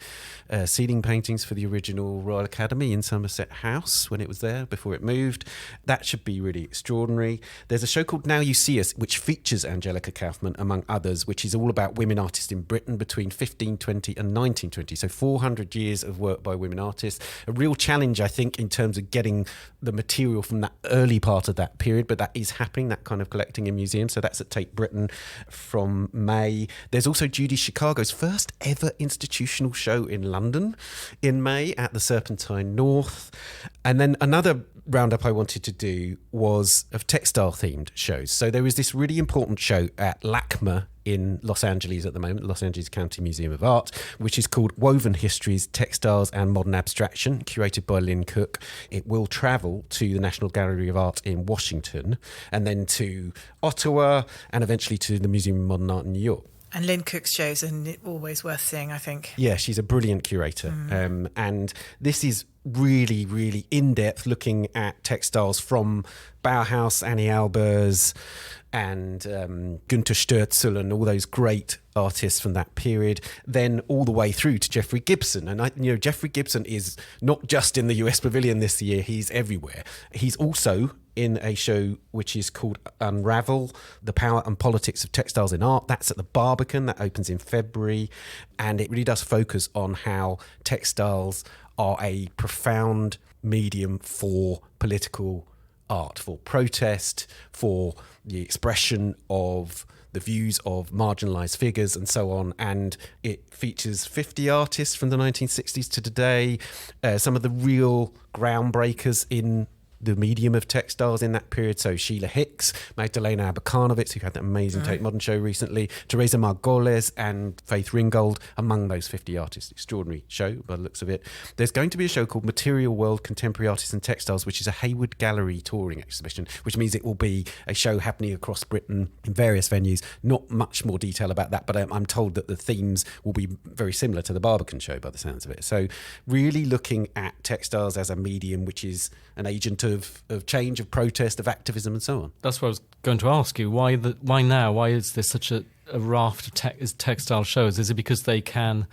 ceiling paintings for the original Royal Academy in Somerset House when it was there, before it moved. That should be really extraordinary. There's a show called Now You See Us, which features Angelica Kauffman, among others, which is all about women artists in Britain between 1520 and 1920. So 400 years of work by women artists. A real challenge, I think, in terms of getting the material from that early part of that period, but that is happening, that kind of collecting in museums. So that's at Tate Britain from May. There's also Judy Chicago's first ever institutional show in London in May at the Serpentine North. And then another roundup I wanted to do was of textile themed shows. So there is this really important show at LACMA in Los Angeles at the moment, Los Angeles County Museum of Art, which is called Woven Histories, Textiles and Modern Abstraction, curated by Lynn Cook. It will travel to the National Gallery of Art in Washington and then to Ottawa and eventually to the Museum of Modern Art in New York. And Lynn Cook's shows are always worth seeing, I think. Yeah, she's a brilliant curator. And this is really, really in-depth, looking at textiles from Bauhaus, Annie Albers and Günter Stürzel and all those great artists from that period, then all the way through to Jeffrey Gibson. And Jeffrey Gibson is not just in the US Pavilion this year, he's everywhere. He's also in a show which is called Unravel, The Power and Politics of Textiles in Art. That's at the Barbican, that opens in February. And it really does focus on how textiles are a profound medium for political art, for protest, for the expression of the views of marginalised figures and so on. And it features 50 artists from the 1960s to today, some of the real groundbreakers in the medium of textiles in that period. So Sheila Hicks, Magdalena Aberkanowitz, who had that amazing Tate Modern show recently, Teresa Margoles and Faith Ringgold, among those 50 artists. Extraordinary show by the looks of it. There's going to be a show called Material World Contemporary Artists and Textiles, which is a Hayward Gallery touring exhibition, which means it will be a show happening across Britain in various venues. Not much more detail about that, but I'm told that the themes will be very similar to the Barbican show by the sounds of it. So really looking at textiles as a medium which is an agent of change, of protest, of activism and so on. That's what I was going to ask you. Why now? Why is there such a raft of textile shows? Is it because they can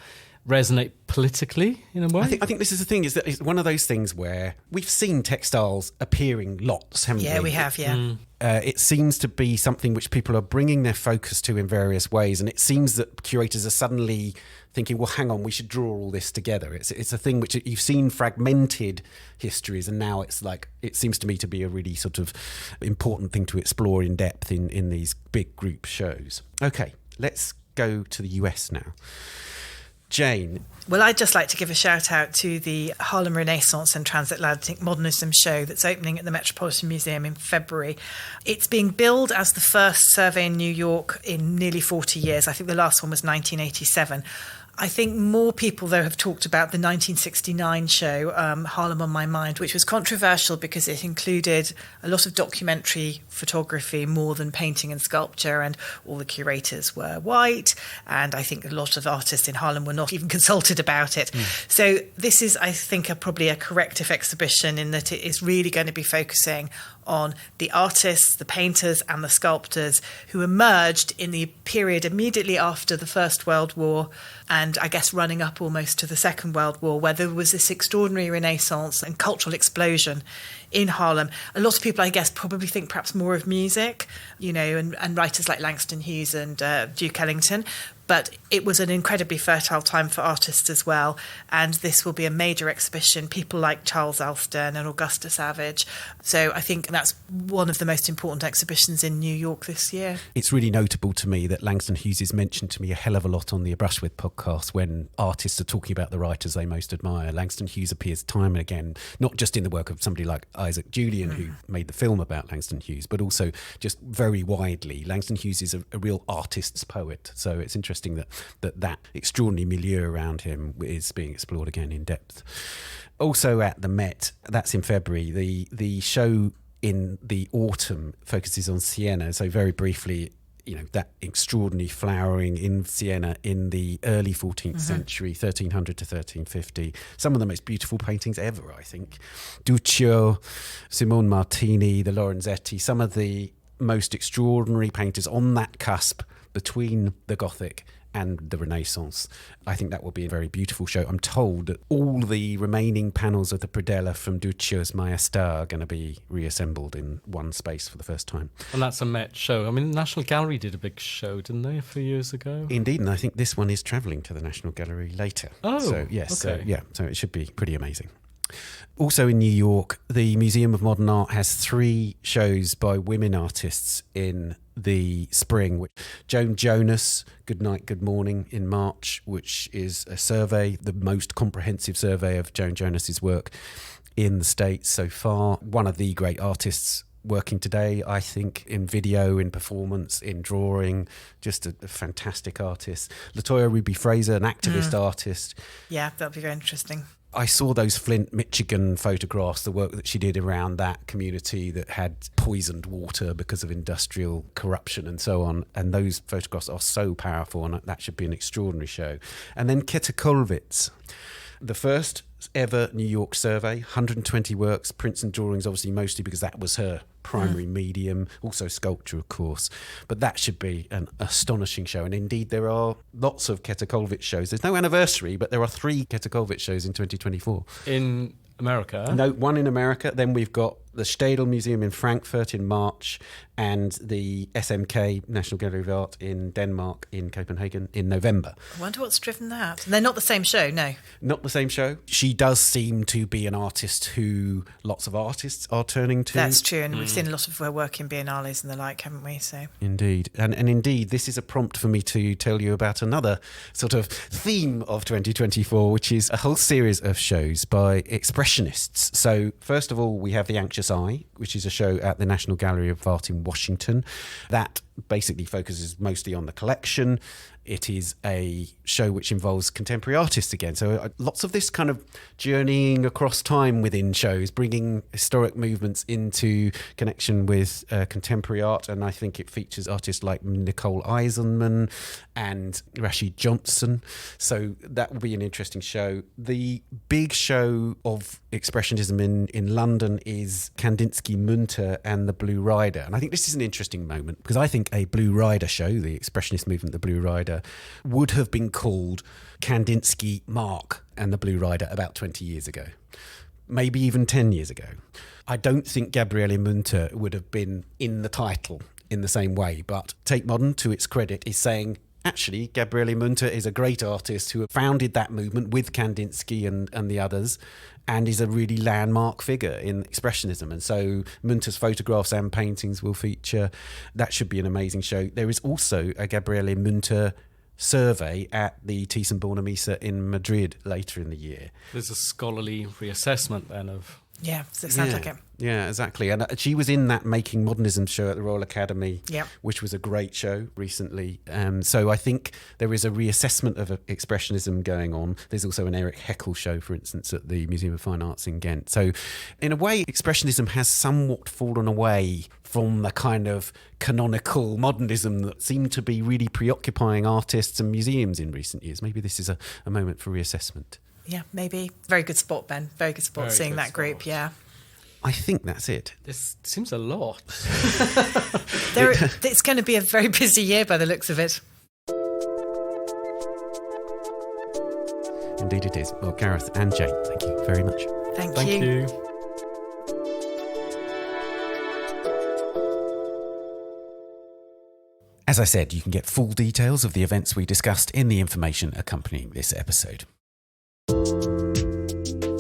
resonate politically in a way? I think this is the thing, is that it's one of those things where we've seen textiles appearing lots, haven't we? Yeah, we have, yeah. It seems to be something which people are bringing their focus to in various ways, and it seems that curators are suddenly thinking, well, hang on, we should draw all this together. It's a thing which you've seen fragmented histories, and now it's like, it seems to me to be a really sort of important thing to explore in depth in these big group shows. Okay, let's go to the US now. Jane. Well, I'd just like to give a shout out to the Harlem Renaissance and Transatlantic Modernism show that's opening at the Metropolitan Museum in February. It's being billed as the first survey in New York in nearly 40 years. I think the last one was 1987. I think more people, though, have talked about the 1969 show, Harlem on My Mind, which was controversial because it included a lot of documentary photography more than painting and sculpture, and all the curators were white, and I think a lot of artists in Harlem were not even consulted about it. So this is, I think, probably a corrective exhibition in that it is really going to be focusing on the artists, the painters and the sculptors who emerged in the period immediately after the First World War, and I guess running up almost to the Second World War, where there was this extraordinary renaissance and cultural explosion in Harlem. A lot of people, I guess, probably think perhaps more of music, and writers like Langston Hughes and Duke Ellington. But it was an incredibly fertile time for artists as well. And this will be a major exhibition. People like Charles Alston and Augusta Savage. So I think that's one of the most important exhibitions in New York this year. It's really notable to me that Langston Hughes is mentioned to me a hell of a lot on the A Brush With podcast when artists are talking about the writers they most admire. Langston Hughes appears time and again, not just in the work of somebody like Isaac Julian, who made the film about Langston Hughes, but also just very widely. Langston Hughes is a real artist's poet. So it's interesting that extraordinary milieu around him is being explored again in depth. Also at the Met, that's in February, the show in the autumn focuses on Siena. So very briefly, that extraordinary flowering in Siena in the early 14th century, 1300 to 1350. Some of the most beautiful paintings ever, I think. Duccio, Simone Martini, the Lorenzetti, some of the most extraordinary painters on that cusp between the Gothic and the Renaissance. I think that will be a very beautiful show. I'm told that all the remaining panels of the predella from Duccio's Maestà are going to be reassembled in one space for the first time. And that's a Met show. I mean, the National Gallery did a big show, didn't they, a few years ago? Indeed, and I think this one is travelling to the National Gallery later. Oh, so, yes, okay. So it should be pretty amazing. Also in New York, the Museum of Modern Art has 3 shows by women artists in the spring. Joan Jonas, Good Night, Good Morning in March, which is a survey, the most comprehensive survey of Joan Jonas's work in the States so far. One of the great artists working today, I think, in video, in performance, in drawing, just a fantastic artist. LaToya Ruby Fraser, an activist artist. Yeah, that'll be very interesting. I saw those Flint, Michigan photographs, the work that she did around that community that had poisoned water because of industrial corruption and so on. And those photographs are so powerful, and that should be an extraordinary show. And then Ketta Kollwitz, the first ever New York survey, 120 works, prints and drawings, obviously mostly because that was her primary medium, also sculpture, of course. But that should be an astonishing show. And indeed, there are lots of Ketta Kollwitz shows. There's no anniversary, but there are 3 Ketta Kollwitz shows in 2024. In America? No, one in America. Then we've got the Städel Museum in Frankfurt in March and the SMK-National Gallery of Art in Denmark in Copenhagen in November. I wonder what's driven that. They're not the same show, no. Not the same show. She does seem to be an artist who lots of artists are turning to. That's true, and we've seen a lot of her work in biennales and the like, haven't we? So Indeed. And indeed, this is a prompt for me to tell you about another sort of theme of 2024, which is a whole series of shows by expressionists. So first of all, we have The Anxious Eye, which is a show at the National Gallery of Art in Washington. That basically focuses mostly on the collection. It is a show which involves contemporary artists again. So lots of this kind of journeying across time within shows, bringing historic movements into connection with contemporary art. And I think it features artists like Nicole Eisenman and Rashid Johnson. So that will be an interesting show. The big show of expressionism in London is Kandinsky Munter and the Blue Rider. And I think this is an interesting moment because I think a Blue Rider show, the expressionist movement, the Blue Rider, would have been called Kandinsky Mark and the Blue Rider about 20 years ago, maybe even 10 years ago. I don't think Gabriele Munter would have been in the title in the same way, but Tate Modern, to its credit, is saying, actually, Gabriele Munter is a great artist who founded that movement with Kandinsky and the others, and is a really landmark figure in expressionism. And so Munter's photographs and paintings will feature. That should be an amazing show. There is also a Gabriele Munter survey at the Thyssen-Bornemisza in Madrid later in the year. There's a scholarly reassessment then of... yeah, it sounds like it. Yeah, exactly. And she was in that Making Modernism show at the Royal Academy, which was a great show recently. So I think there is a reassessment of expressionism going on. There's also an Eric Heckel show, for instance, at the Museum of Fine Arts in Ghent. So in a way, expressionism has somewhat fallen away from the kind of canonical modernism that seemed to be really preoccupying artists and museums in recent years. Maybe this is a moment for reassessment. Yeah, maybe. Very good spot, Ben. Very good spot seeing that group, yeah. I think that's it. This seems a lot. It's going to be a very busy year by the looks of it. Indeed it is. Well, Gareth and Jane, thank you very much. Thank you. As I said, you can get full details of the events we discussed in the information accompanying this episode.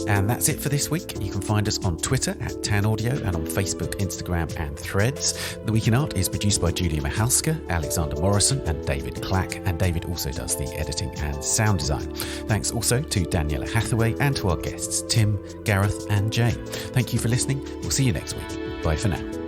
And that's it for this week. You can find us on Twitter at Tan Audio and on Facebook, Instagram and Threads. The Week in Art is produced by Julia Michalska, Alexander Morrison and David Clack, and David also does the editing and sound design. Thanks also to Daniela Hathaway and to our guests Tim, Gareth and Jane. Thank you for listening. We'll see you next week. Bye for now.